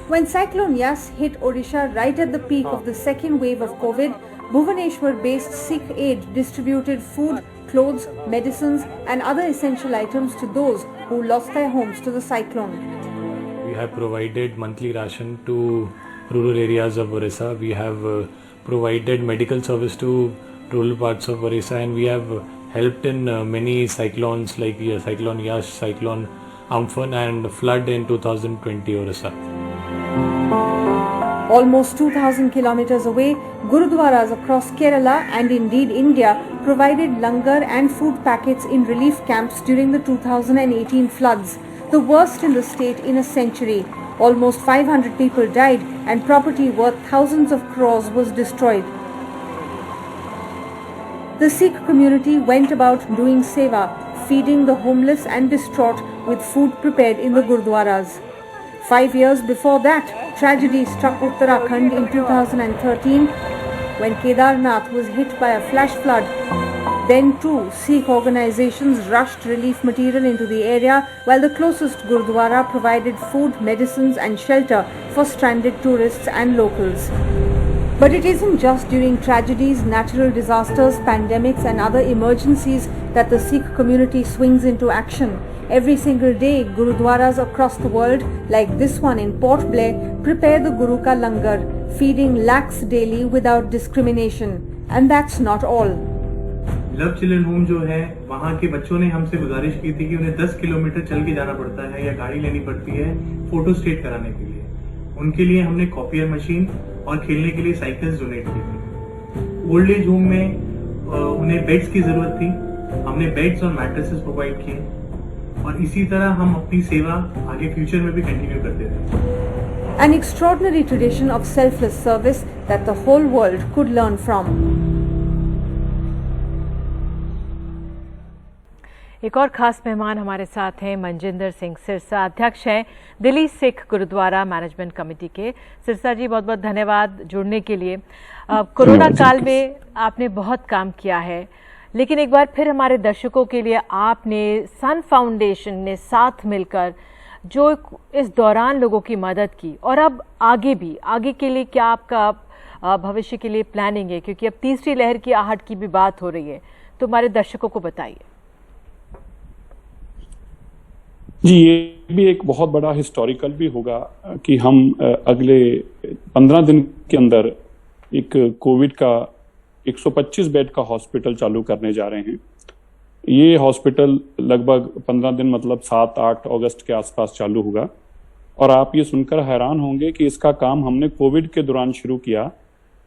When Cyclone Yas hit Odisha right at the peak of the second wave of COVID, Bhubaneswar-based Sikh Aid distributed food, clothes, medicines and other essential items to those who lost their homes to the cyclone. We have provided monthly ration to rural areas of Orissa. We have provided medical service to rural parts of Orissa, and we have helped in many cyclones like Cyclone Yash, Cyclone Amphan and flood in 2020 Orissa. Almost 2,000 kilometers away, gurudwaras across Kerala and indeed India provided langar and food packets in relief camps during the 2018 floods, the worst in the state in a century. Almost 500 people died and property worth thousands of crores was destroyed. The Sikh community went about doing seva, feeding the homeless and distraught with food prepared in the gurudwaras. 5 years before that, tragedy struck Uttarakhand in 2013 when Kedarnath was hit by a flash flood. Then too, Sikh organizations rushed relief material into the area, while the closest Gurudwara provided food, medicines and shelter for stranded tourists and locals. But it isn't just during tragedies, natural disasters, pandemics and other emergencies that the Sikh community swings into action. Every single day, Gurudwaras across the world, like this one in Port Blair, prepare the Guru Ka Langar, feeding lakhs daily without discrimination. And that's not all. Love children home जो है, वहाँ के बच्चों ने हमसे गुजारिश की थी कि उन्हें 10 किलोमीटर चल के जाना पड़ता है या गाड़ी लेनी पड़ती है फोटो स्टेट कराने के लिए। उनके लिए हमने कॉपियर मशीन और खेलने के लिए साइकिल्स डोनेट की थी। ओल्ड एज होम में उन्हें बेड्स की जरूरत थी, हमने बेड्स और मैट्रेसेस प्रोवाइड किए और इसी तरह हम अपनी सेवा आगे फ्यूचर में भी कंटिन्यू करते थे। An extraordinary tradition of selfless service that the whole world could learn from. एक और खास मेहमान हमारे साथ हैं मनजिंदर सिंह सिरसा, अध्यक्ष हैं दिल्ली सिख गुरुद्वारा मैनेजमेंट कमेटी के। सिरसा जी, बहुत बहुत धन्यवाद जुड़ने के लिए। कोरोना काल में आपने बहुत काम किया है, लेकिन एक बार फिर हमारे दर्शकों के लिए आपने सन फाउंडेशन ने साथ मिलकर जो इस दौरान लोगों की मदद की, और अब आगे के लिए क्या आपका भविष्य के लिए प्लानिंग है, क्योंकि अब तीसरी लहर की आहट की भी बात हो रही है, तो हमारे दर्शकों को बताइए। जी, ये भी एक बहुत बड़ा हिस्टोरिकल भी होगा कि हम अगले 15 दिन के अंदर एक कोविड का 125 बेड का हॉस्पिटल चालू करने जा रहे हैं। ये हॉस्पिटल लगभग 15 दिन मतलब 7-8 अगस्त के आसपास चालू होगा, और आप ये सुनकर हैरान होंगे कि इसका काम हमने कोविड के दौरान शुरू किया।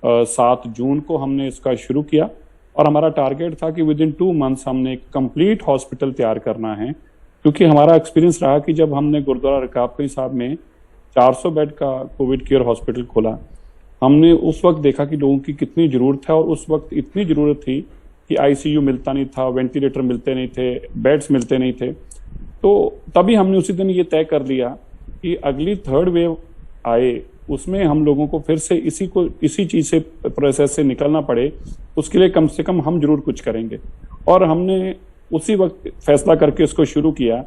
7 जून को हमने इसका शुरू किया, और हमारा टारगेट था कि विद इन 2 मंथ्स हमने एक कंप्लीट हॉस्पिटल तैयार करना है, क्योंकि हमारा एक्सपीरियंस रहा कि जब हमने गुरुद्वारा रकाबगंज साहब में 400 बेड का कोविड केयर हॉस्पिटल खोला, हमने उस वक्त देखा कि लोगों की कितनी ज़रूरत है, और उस वक्त इतनी ज़रूरत थी कि आईसीयू मिलता नहीं था, वेंटिलेटर मिलते नहीं थे, बेड्स मिलते नहीं थे। तो तभी हमने उसी दिन ये तय कर लिया कि अगली 3rd वेव आए, उसमें हम लोगों को फिर से इसी चीज़ से प्रोसेस से निकलना पड़े, उसके लिए कम से कम हम जरूर कुछ करेंगे। और हमने उसी वक्त फैसला करके इसको शुरू किया,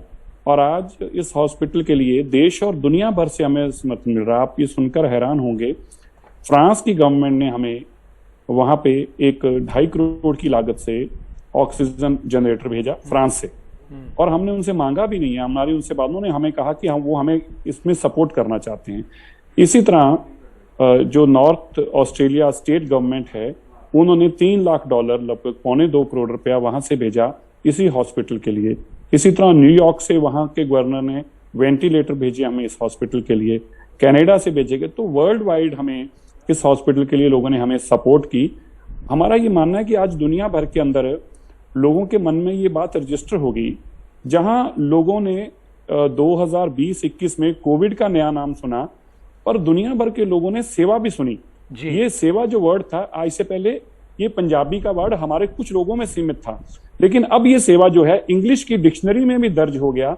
और आज इस हॉस्पिटल के लिए देश और दुनिया भर से हमें समर्थन मिल रहा है। आप ये सुनकर हैरान होंगे, फ्रांस की गवर्नमेंट ने हमें वहाँ पे एक 2.5 करोड़ की लागत से ऑक्सीजन जनरेटर भेजा फ्रांस से, और हमने उनसे मांगा भी नहीं है। हमारी उनसे बात, उन्होंने हमें कहा कि वो हमें इसमें सपोर्ट करना चाहते हैं। इसी तरह जो नॉर्थ ऑस्ट्रेलिया स्टेट गवर्नमेंट है, उन्होंने $3 लाख लगभग $2.25 करोड़ रुपया वहां से भेजा इसी हॉस्पिटल के लिए। इसी तरह न्यूयॉर्क से वहां के गवर्नर ने वेंटिलेटर भेजे हमें इस हॉस्पिटल के लिए, कनाडा से भेजे गए। तो वर्ल्ड वाइड हमें इस हॉस्पिटल के लिए लोगों ने हमें सपोर्ट की। हमारा ये मानना है कि आज दुनिया भर के अंदर लोगों के मन में ये बात रजिस्टर होगी, जहां लोगों ने 2020-21 में कोविड का नया नाम सुना, और दुनिया भर के लोगों ने सेवा भी सुनी। ये सेवा जो वर्ड था, आज से पहले ये पंजाबी का वर्ड हमारे कुछ लोगों में सीमित था, लेकिन अब ये सेवा जो है इंग्लिश की डिक्शनरी में भी दर्ज हो गया।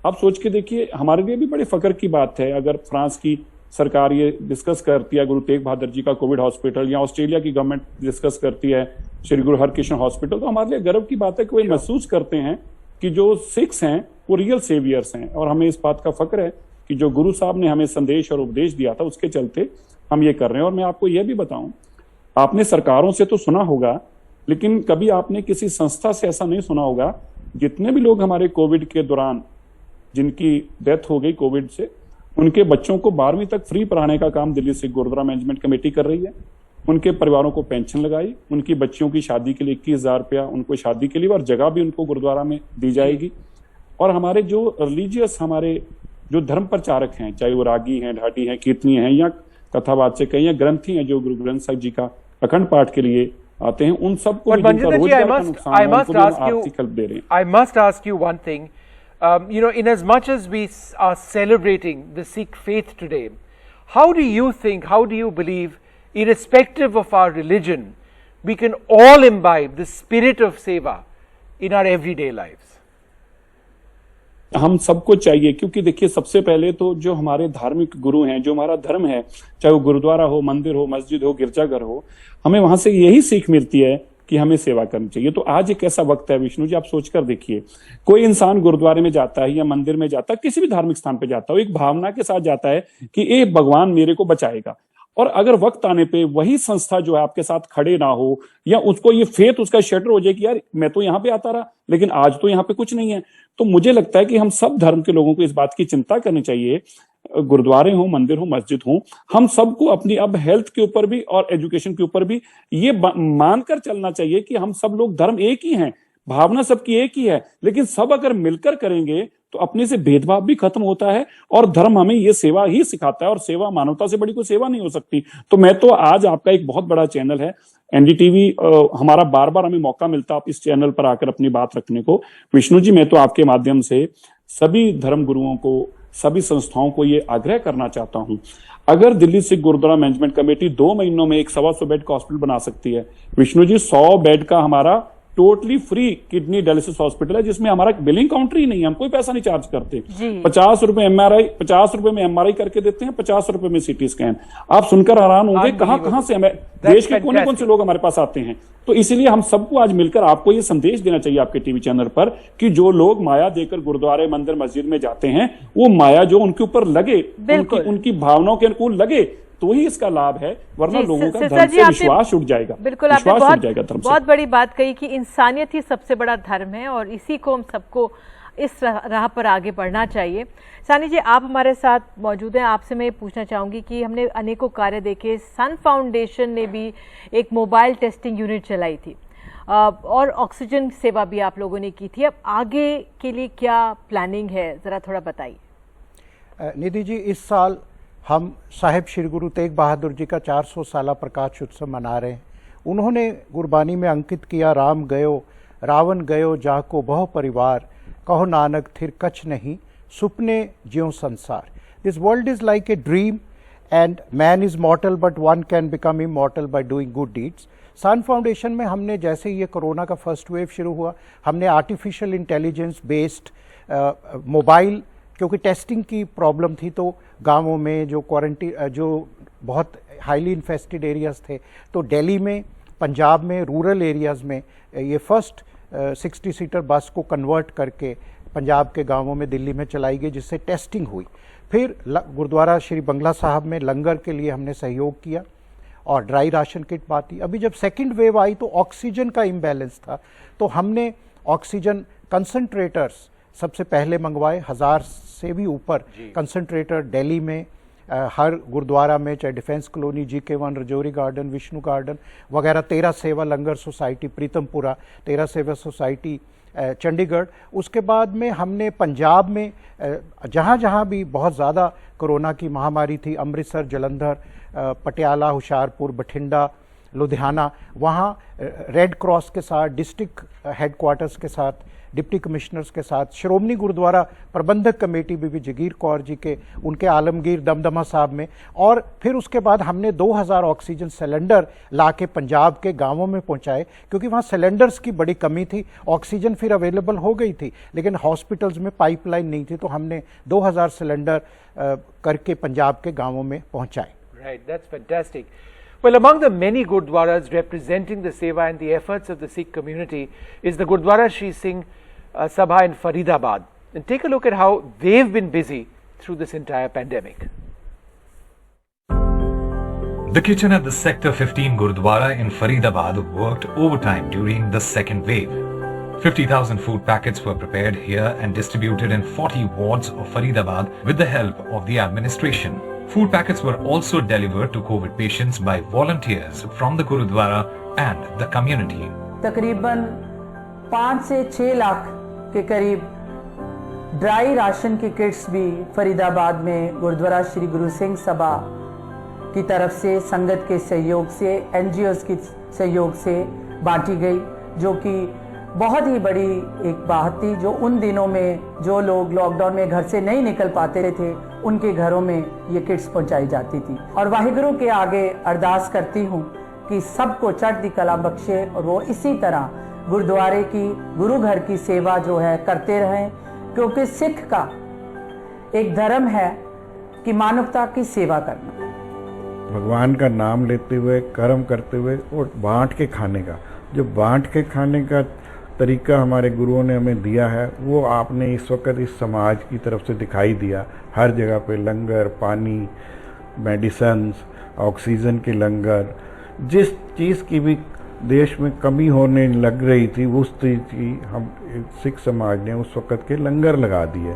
आप सोच के देखिए, हमारे लिए भी बड़े फख्र की बात है अगर फ्रांस की सरकार ये डिस्कस करती है गुरु तेग बहादुर जी का कोविड हॉस्पिटल, या ऑस्ट्रेलिया की गवर्नमेंट डिस्कस करती है श्री गुरु हरकृष्ण हॉस्पिटल, तो हमारे लिए गर्व की बात है कि वो महसूस करते हैं कि जो सिख्स हैं वो रियल सेवियर्स हैं। और हमें इस बात का फख्र है कि जो गुरु साहब ने हमें संदेश और उपदेश दिया था, उसके चलते हम ये कर रहे हैं। और मैं आपको यह भी बताऊं, आपने सरकारों से तो सुना होगा, लेकिन कभी आपने किसी संस्था से ऐसा नहीं सुना होगा। जितने भी लोग हमारे कोविड के दौरान जिनकी डेथ हो गई कोविड से, उनके बच्चों को 12वीं तक फ्री पढ़ाने का काम दिल्ली सिख गुरुद्वारा मैनेजमेंट कमेटी कर रही है। उनके परिवारों को पेंशन लगाई, उनकी बच्चियों की शादी के लिए 21,000 रुपया उनको शादी के लिए, और जगह भी उनको गुरुद्वारा में दी जाएगी। और हमारे जो रिलीजियस, हमारे जो धर्म प्रचारक हैं, चाहे वो रागी हैं, ढाटी हैं, कीर्तनी हैं, या कथावाचक हैं, या ग्रंथी हैं जो गुरु ग्रंथ साहिब जी का अखंड पाठ के लिए आते हैं, उन सबको भी जिनका रोजगार का नुकसान है, उनको भी आर्थिक हेल्प दे रहे हैं। I must ask you one thing. In as much as we are celebrating the Sikh faith today, how do you believe, irrespective of our religion, we can all imbibe the spirit of seva in our everyday lives? हम सबको चाहिए, क्योंकि देखिए सबसे पहले तो जो हमारे धार्मिक गुरु हैं, जो हमारा धर्म है, चाहे वो गुरुद्वारा हो, मंदिर हो, मस्जिद हो, गिरजाघर हो, हमें वहां से यही सीख मिलती है कि हमें सेवा करनी चाहिए। तो आज एक ऐसा वक्त है विष्णु जी, आप सोचकर देखिए, कोई इंसान गुरुद्वारे में जाता है या मंदिर में जाता है, किसी भी धार्मिक स्थान पे जाता है, एक भावना के साथ जाता है कि ये भगवान मेरे को बचाएगा। और अगर वक्त आने पे वही संस्था जो है आपके साथ खड़े ना हो, या उसको ये फेथ उसका शटर हो जाए कि यार मैं तो यहाँ पे आता रहा लेकिन आज तो यहाँ पे कुछ नहीं है, तो मुझे लगता है कि हम सब धर्म के लोगों को इस बात की चिंता करनी चाहिए, गुरुद्वारे हो, मंदिर हो, मस्जिद हो, हम सबको अपनी अब हेल्थ के ऊपर भी और एजुकेशन के ऊपर भी ये मानकर चलना चाहिए कि हम सब लोग धर्म एक ही हैं, भावना सबकी एक ही है, लेकिन सब अगर मिलकर करेंगे तो अपने से भेदभाव भी खत्म होता है और धर्म हमें ये सेवा ही सिखाता है, और सेवा मानवता से बड़ी कोई सेवा नहीं हो सकती। तो मैं तो आज आपका एक बहुत बड़ा चैनल है एनडीटीवी, हमारा बार बार हमें मौका मिलता आप इस चैनल पर आकर अपनी बात रखने को। विष्णु जी, मैं तो आपके माध्यम से सभी धर्म गुरुओं को, सभी संस्थाओं को ये आग्रह करना चाहता हूं, अगर दिल्ली सिख गुरुद्वारा मैनेजमेंट कमेटी 2 महीनों में एक 125 बेड का हॉस्पिटल बना सकती है, विष्णु जी 100 बेड का हमारा totally free kidney dialysis hospital है, जिसमें हमारा बिलिंग काउंटर ही नहीं है, हम कोई पैसा नहीं चार्ज करते। 50 रुपए एमआरआई, 50 रुपए में एमआरआई करके देते हैं, 50 रुपए में सीटी स्कैन। आप सुनकर हैरान होंगे कहां से हमें देश के कौन कौन से लोग हमारे पास आते हैं। तो इसीलिए हम सबको आज मिलकर आपको ये संदेश देना चाहिए आपके टीवी चैनल पर कि जो लोग माया देकर गुरुद्वारे, मंदिर, मस्जिद में जाते हैं, वो माया जो उनके ऊपर लगे, उनकी भावनाओं के अनुकूल लगे तो ही इसका लाभ है, वरना लोगों का धर्म से विश्वास उठ जाएगा। बिल्कुल, आपने बहुत बड़ी बात कही कि इंसानियत ही सबसे बड़ा धर्म है और इसी को हम सबको इस राह पर आगे बढ़ना चाहिए। सानी जी, आप हमारे साथ मौजूद हैं, आपसे मैं पूछना चाहूंगी कि हमने अनेकों कार्य देखे, सन फाउंडेशन ने भी एक मोबाइल टेस्टिंग यूनिट चलाई थी और ऑक्सीजन सेवा भी आप लोगों ने की थी। अब आगे के लिए क्या प्लानिंग है, जरा थोड़ा बताइए। निधि जी, इस साल हम साहिब श्री गुरु तेग बहादुर जी का 400 साला प्रकाश उत्सव मना रहे हैं। उन्होंने गुरबानी में अंकित किया, राम गयो रावण गयो जाको बहु परिवार, कहो नानक थिर कछ नहीं सुपने ज्यों संसार। This world is like a dream and man is mortal but one can become immortal by doing good deeds. Sun Foundation में हमने जैसे ये कोरोना का फर्स्ट वेव शुरू हुआ, हमने आर्टिफिशियल इंटेलिजेंस बेस्ड मोबाइल, क्योंकि टेस्टिंग की प्रॉब्लम थी तो गांवों में जो क्वारंटीन, जो बहुत हाईली इन्फेस्टेड एरियाज थे, तो दिल्ली में, पंजाब में, रूरल एरियाज़ में ये फर्स्ट 60 सीटर बस को कन्वर्ट करके पंजाब के गांवों में दिल्ली में चलाई गई, जिससे टेस्टिंग हुई। फिर गुरुद्वारा श्री बंगला साहब में लंगर के लिए हमने सहयोग किया और ड्राई राशन किट बांटी। अभी जब सेकेंड वेव आई तो ऑक्सीजन का इम्बैलेंस था, तो हमने ऑक्सीजन कंसंट्रेटर्स सबसे पहले मंगवाए, 1000 से भी ऊपर कंसंट्रेटर दिल्ली में हर गुरुद्वारा में, चाहे defence colony, GK1, Rajouri garden, Vishnu garden वगैरह, 13 सेवा लंगर सोसाइटी प्रीतमपुरा, 13 सेवा सोसाइटी चंडीगढ़। उसके बाद में हमने पंजाब में जहाँ जहाँ भी बहुत ज़्यादा कोरोना की महामारी थी, अमृतसर, जलंधर, पटियाला, हुशियारपुर, बठिंडा, लुधियाना, वहाँ रेड क्रॉस के साथ, डिस्ट्रिक्ट हेडक्वार्टर्स के साथ, डिप्टी कमिश्नर्स के साथ, श्रोमणी गुरुद्वारा प्रबंधक कमेटी भी जगीर कौर जी के, उनके आलमगीर दमदमा साहब में, और फिर उसके बाद हमने 2000 ऑक्सीजन सिलेंडर लाके पंजाब के गांवों में पहुंचाए, क्योंकि वहां सिलेंडर्स की बड़ी कमी थी। ऑक्सीजन फिर अवेलेबल हो गई थी लेकिन हॉस्पिटल्स में पाइपलाइन नहीं थी, तो हमने 2000 सिलेंडर करके पंजाब के गांवों में पहुंचाए। Right, that's fantastic. Well, among the many gurdwaras representing the seva and the efforts of the Sikh community is the Gurdwara Shri Singh Sabha in Faridabad. And take a look at how they've been busy through this entire pandemic. The kitchen at the Sector 15 Gurdwara in Faridabad worked overtime during the second wave. 50,000 food packets were prepared here and distributed in 40 wards of Faridabad with the help of the administration. Food packets were also delivered to COVID patients by volunteers from the Gurudwara and the community. तकरीबन 5 से 6 लाख के करीब dry ration की kits भी फरीदाबाद में गुरुद्वारा श्री गुरु सिंह सभा की तरफ से, संगत के सहयोग से, NGOs के सहयोग से बांटी गई, जो कि बहुत ही बड़ी एक बात थी। जो उन दिनों में जो लोग लॉकडाउन में घर से नहीं निकल पाते थे, उनके घरों में ये किट्स पहुंचाई जाती थी। और वाहिगुरु के आगे अरदास करती हूँ कि सबको चढ़ती कला बख्शे और वो इसी तरह गुरुद्वारे की, गुरु घर की सेवा जो है करते रहें, क्योंकि सिख का एक धर्म है कि मानवता की सेवा करना, भगवान का नाम लेते हुए, कर्म करते हुए और बांट के खाने का। जो बांट के खाने का तरीका हमारे गुरुओं ने हमें दिया है, वो आपने इस वक्त इस समाज की तरफ से दिखाई दिया। हर जगह पे लंगर, पानी, मेडिसन्स ऑक्सीजन के लंगर, जिस चीज़ की भी देश में कमी होने लग रही थी उस चीज़ की हम सिख समाज ने उस वक़्त के लंगर लगा दिए.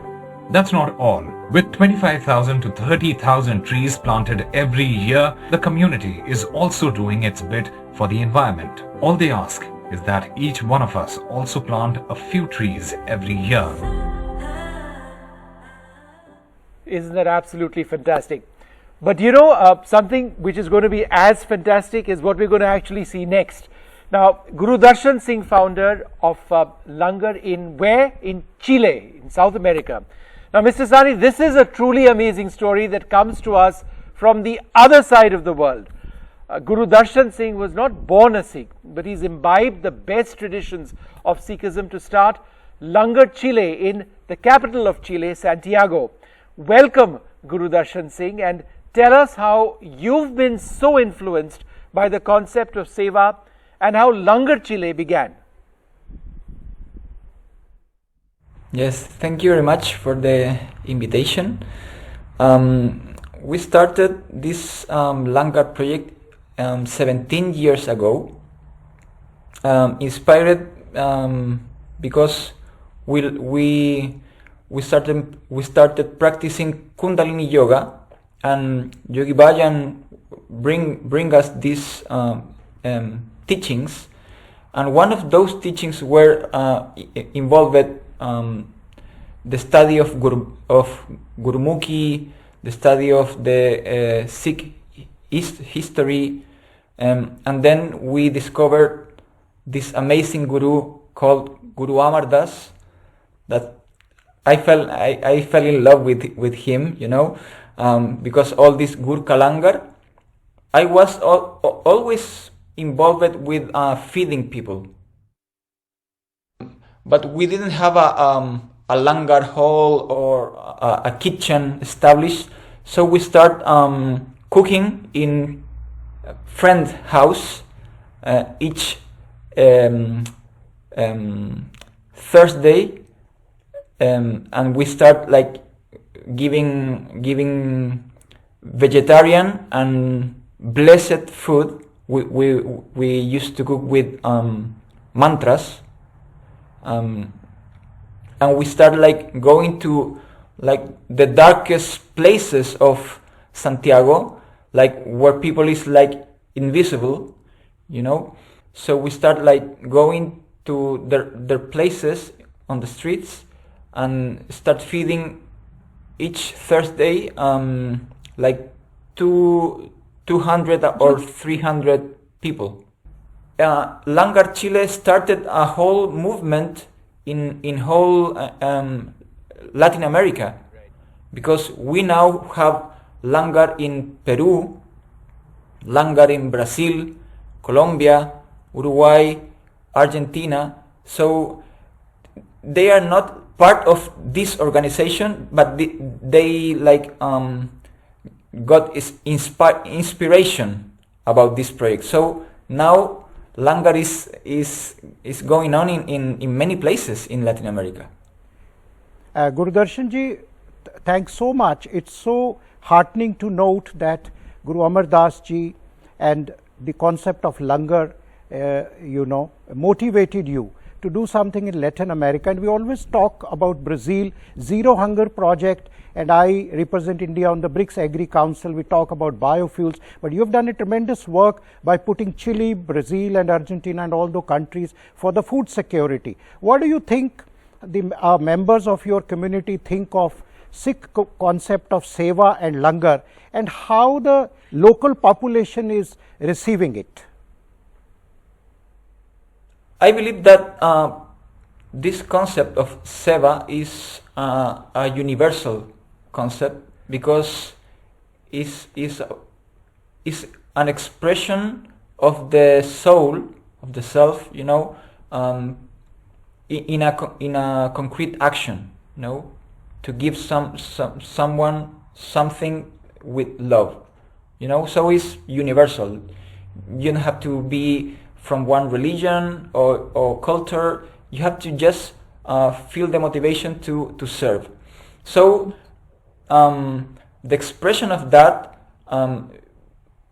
That's not all. With 25,000 to 30,000 trees planted every year, the community is also doing its bit for the environment. All they ask is that each one of us also plant a few trees every year. Isn't that absolutely fantastic? But you know, something which is going to be as fantastic is what we're going to actually see next. Now, Guru Darshan Singh, founder of Langar in where? In Chile, in South America. Now, Mr. Sani, this is a truly amazing story that comes to us from the other side of the world. Guru Darshan Singh was not born a Sikh, but he's imbibed the best traditions of Sikhism to start Langar Chile in the capital of Chile, Santiago. Welcome, Guru Darshan Singh, and tell us how you've been so influenced by the concept of Seva and how Langar Chile began. Yes, thank you very much for the invitation. We started this Langar project 17 years ago, inspired because we started practicing Kundalini Yoga, and Yogi Bhajan bring us these teachings, and one of those teachings were involved the study of Gurumukhi, the study of the Sikh history, and then we discovered this amazing guru called Guru Amar Das, that I fell in love with him, you know, because all this Gurkha Langar, I was always involved with feeding people. But we didn't have a langar hall or a kitchen established, so we start cooking in a friend's house each Thursday, and we start like giving vegetarian and blessed food. We used to cook with mantras. And we started like going to like the darkest places of Santiago, like where people is like invisible, you know. So we started like going to their places on the streets and start feeding each Thursday like 200 or 300 people. Langar Chile started a whole movement in whole Latin America, because we now have Langar in Peru, Langar in Brazil, Colombia, Uruguay, Argentina. So they are not part of this organization, but they like got inspiration about this project. So now Langar is going on in many places in Latin America. Guru Darshan ji, thanks so much. It's so heartening to note that Guru Amar Das ji and the concept of Langar, you know, motivated you to do something in Latin America. And we always talk about Brazil, Zero Hunger Project, and I represent India on the BRICS Agri Council. We talk about biofuels, but you have done a tremendous work by putting Chile, Brazil and Argentina and all those countries for the food security. What do you think the members of your community think of Sikh concept of Seva and Langar, and how the local population is receiving it? I believe that this concept of Seva is a universal concept, because is an expression of the soul, of the self, you know, in a concrete action, you know, to give someone something with love, you know. So it's universal. You don't have to be from one religion or culture. You have to just feel the motivation to serve. So the expression of that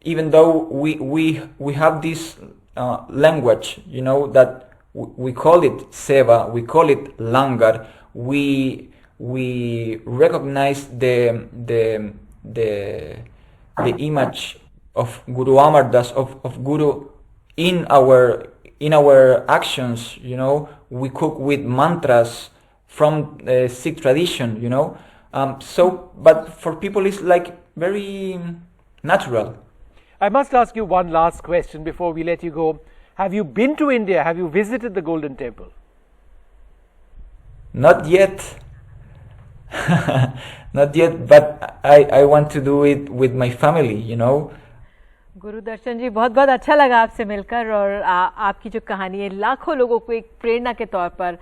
even though we have this language, you know, that we call it seva, we call it langar, we recognize the image of Guru Amar Das, of Guru in our actions, you know. We cook with mantras from Sikh tradition, you know. But for people it's like very natural. I must ask you one last question before we let you go. Have you been to India? Have you visited the Golden Temple? Not yet. Not yet, but I want to do it with my family, you know. Gurudarshan जी, बहुत बहुत अच्छा लगा आपसे मिलकर, और आपकी जो कहानी है लाखों लोगों को एक प्रेरणा के तौर पर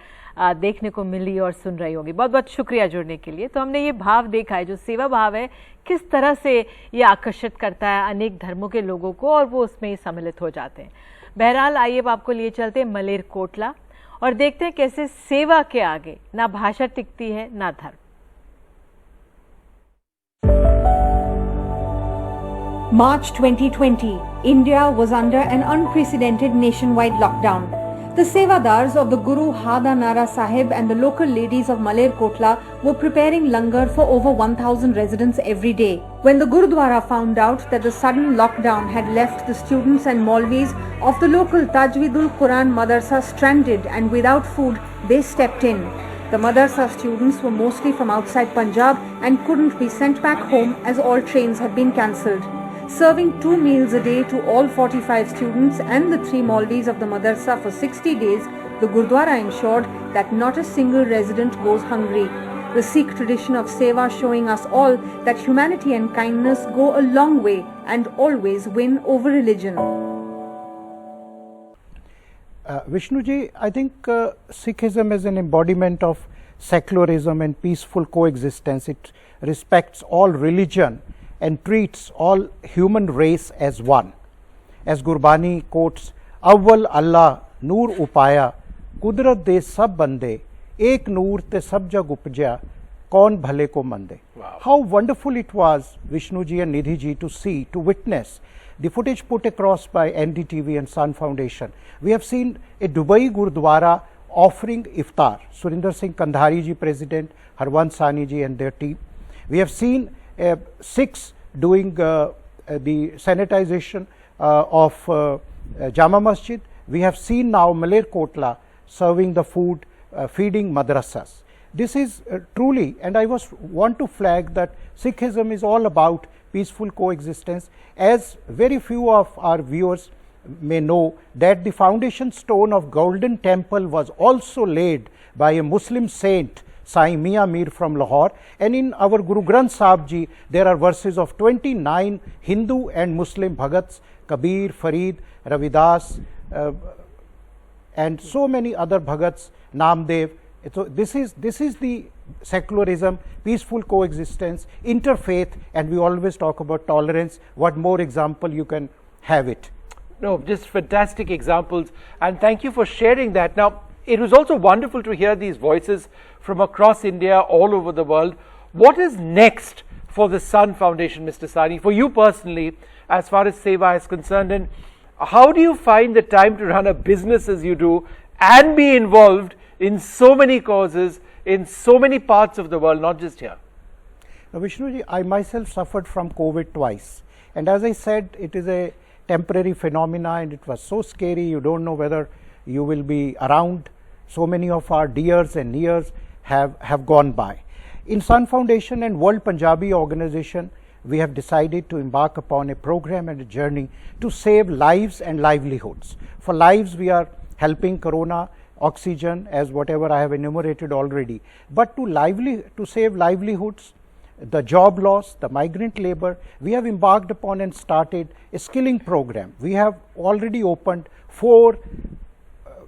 देखने को मिली और सुन रही होगी। बहुत बहुत शुक्रिया जुड़ने के लिए। तो हमने ये भाव देखा है, जो सेवा भाव है किस तरह से ये आकर्षित करता है अनेक धर्मों के लोगों को, और वो उसमें सम्मिलित हो जाते हैं। बहरहाल आइए अब आपको लिए चलते हैं मलेरकोटला और देखते हैं कैसे सेवा के आगे ना भाषा टिकती है ना धर्म। March 2020, India was under an unprecedented nationwide lockdown. The Sevadars of the Guru Hada Nara Sahib and the local ladies of Maleerkotla were preparing langar for over 1,000 residents every day. When the Gurudwara found out that the sudden lockdown had left the students and Maulvis of the local Tajweedul Quran Madrasa stranded and without food, they stepped in. The Madrasa students were mostly from outside Punjab and couldn't be sent back home as all trains had been cancelled. Serving 2 meals a day to all 45 students and the 3 Maulvis of the Madrasa for 60 days, the Gurdwara ensured that not a single resident goes hungry. The Sikh tradition of seva showing us all that humanity and kindness go a long way and always win over religion. Vishnuji, I think Sikhism is an embodiment of secularism and peaceful coexistence. It respects all religion and treats all human race as one. As Gurbani quotes, Awwal Allah Noor Upaya, Kudrat de sab bande, Ek Noor te sab jag upja, Kaun bhale ko mande. Wow. How wonderful it was, Vishnuji and Nidhi ji, to see, to witness the footage put across by NDTV and Sun Foundation. We have seen a Dubai Gurdwara offering iftar. Surinder Singh Kandhari ji, President, Harwant Sani ji and their team. We have seen Sikhs doing the sanitization of Jama Masjid. We have seen now Maleerkotla serving the food, feeding madrasas. This is truly, and I want to flag that Sikhism is all about peaceful coexistence. As very few of our viewers may know, that the foundation stone of Golden Temple was also laid by a Muslim saint, Sai Mian Mir from Lahore, and in our Guru Granth Sahib Ji there are verses of 29 Hindu and Muslim Bhagats, Kabir, Farid, Ravidas, and so many other Bhagats, Namdev. So this is the secularism, peaceful coexistence, interfaith, and we always talk about tolerance. What more example you can have it? No, just fantastic examples, and thank you for sharing that. Now, it was also wonderful to hear these voices from across India, all over the world. What is next for the Sun Foundation, Mr. Sani, for you personally, as far as seva is concerned, and how do you find the time to run a business as you do and be involved in so many causes in so many parts of the world, not just here? Now, Vishnuji, I myself suffered from COVID twice, and as I said, it is a temporary phenomena, and it was so scary. You don't know whether you will be around. So many of our dears and nears have gone by. In Sun Foundation and World Punjabi Organization, we have decided to embark upon a program and a journey to save lives and livelihoods. For lives, we are helping Corona, oxygen, as whatever I have enumerated already. But to save livelihoods, the job loss, the migrant labor, we have embarked upon and started a skilling program. We have already opened 4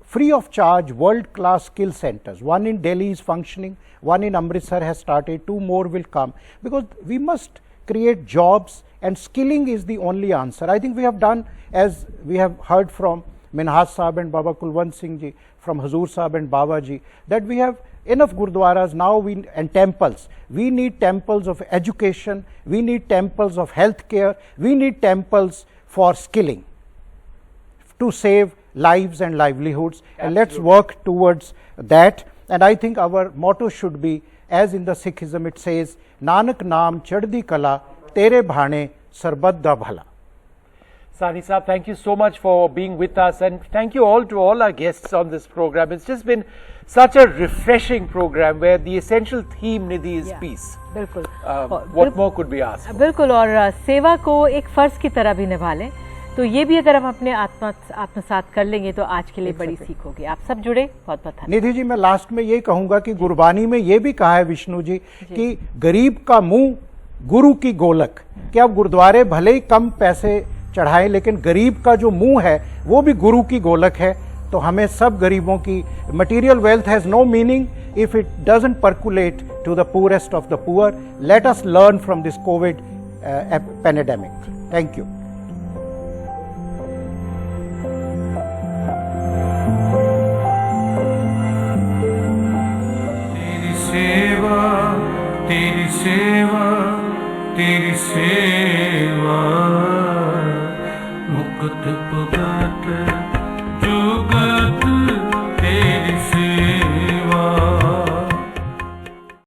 free of charge world-class skill centers. One in Delhi is functioning, one in Amritsar has started, 2 more will come, because we must create jobs, and skilling is the only answer. I think we have done, as we have heard from Minhaj Sahib and Baba Kulwant Singh ji, from Hazur Sahib and Baba Ji that we have enough gurdwaras now and temples. We need temples of education, we need temples of healthcare, we need temples for skilling to save lives and livelihoods. And let's work towards that. And I think our motto should be, as in the Sikhism it says, Nanak Naam Chaddi Kala Tere Bhane Sarbat Da Bhala. Sani Saab, thank you so much for being with us, and thank you all to all our guests on this program. It's just been such a refreshing program where the essential theme, Nidhi, is peace. बिल्कुल. What more could we ask for? बिल्कुल. और सेवा को एक फर्ज की तरह भी निभा लें, तो ये भी अगर हम अपने आत्मसात कर लेंगे तो आज के लिए बड़ी सीख होगी. आप सब जुड़े, बहुत बहुत धन्यवाद. निधि जी, मैं लास्ट में ये कहूंगा कि गुरबानी में ये भी कहा है विष्णु जी कि गरीब का मुंह गुरु की गोलक, कि अब गुरुद्वारे भले ही कम पैसे चढ़ाएं लेकिन गरीब का जो मुंह है वो भी गुरु की गोलक है. तो हमें सब गरीबों की, material wealth has no meaning if it doesn't percolate to the poorest of the poor. Let us learn from this COVID pandemic. Thank you. तेरी सेवा तेरी सेवा मुकुट पुगात जुगत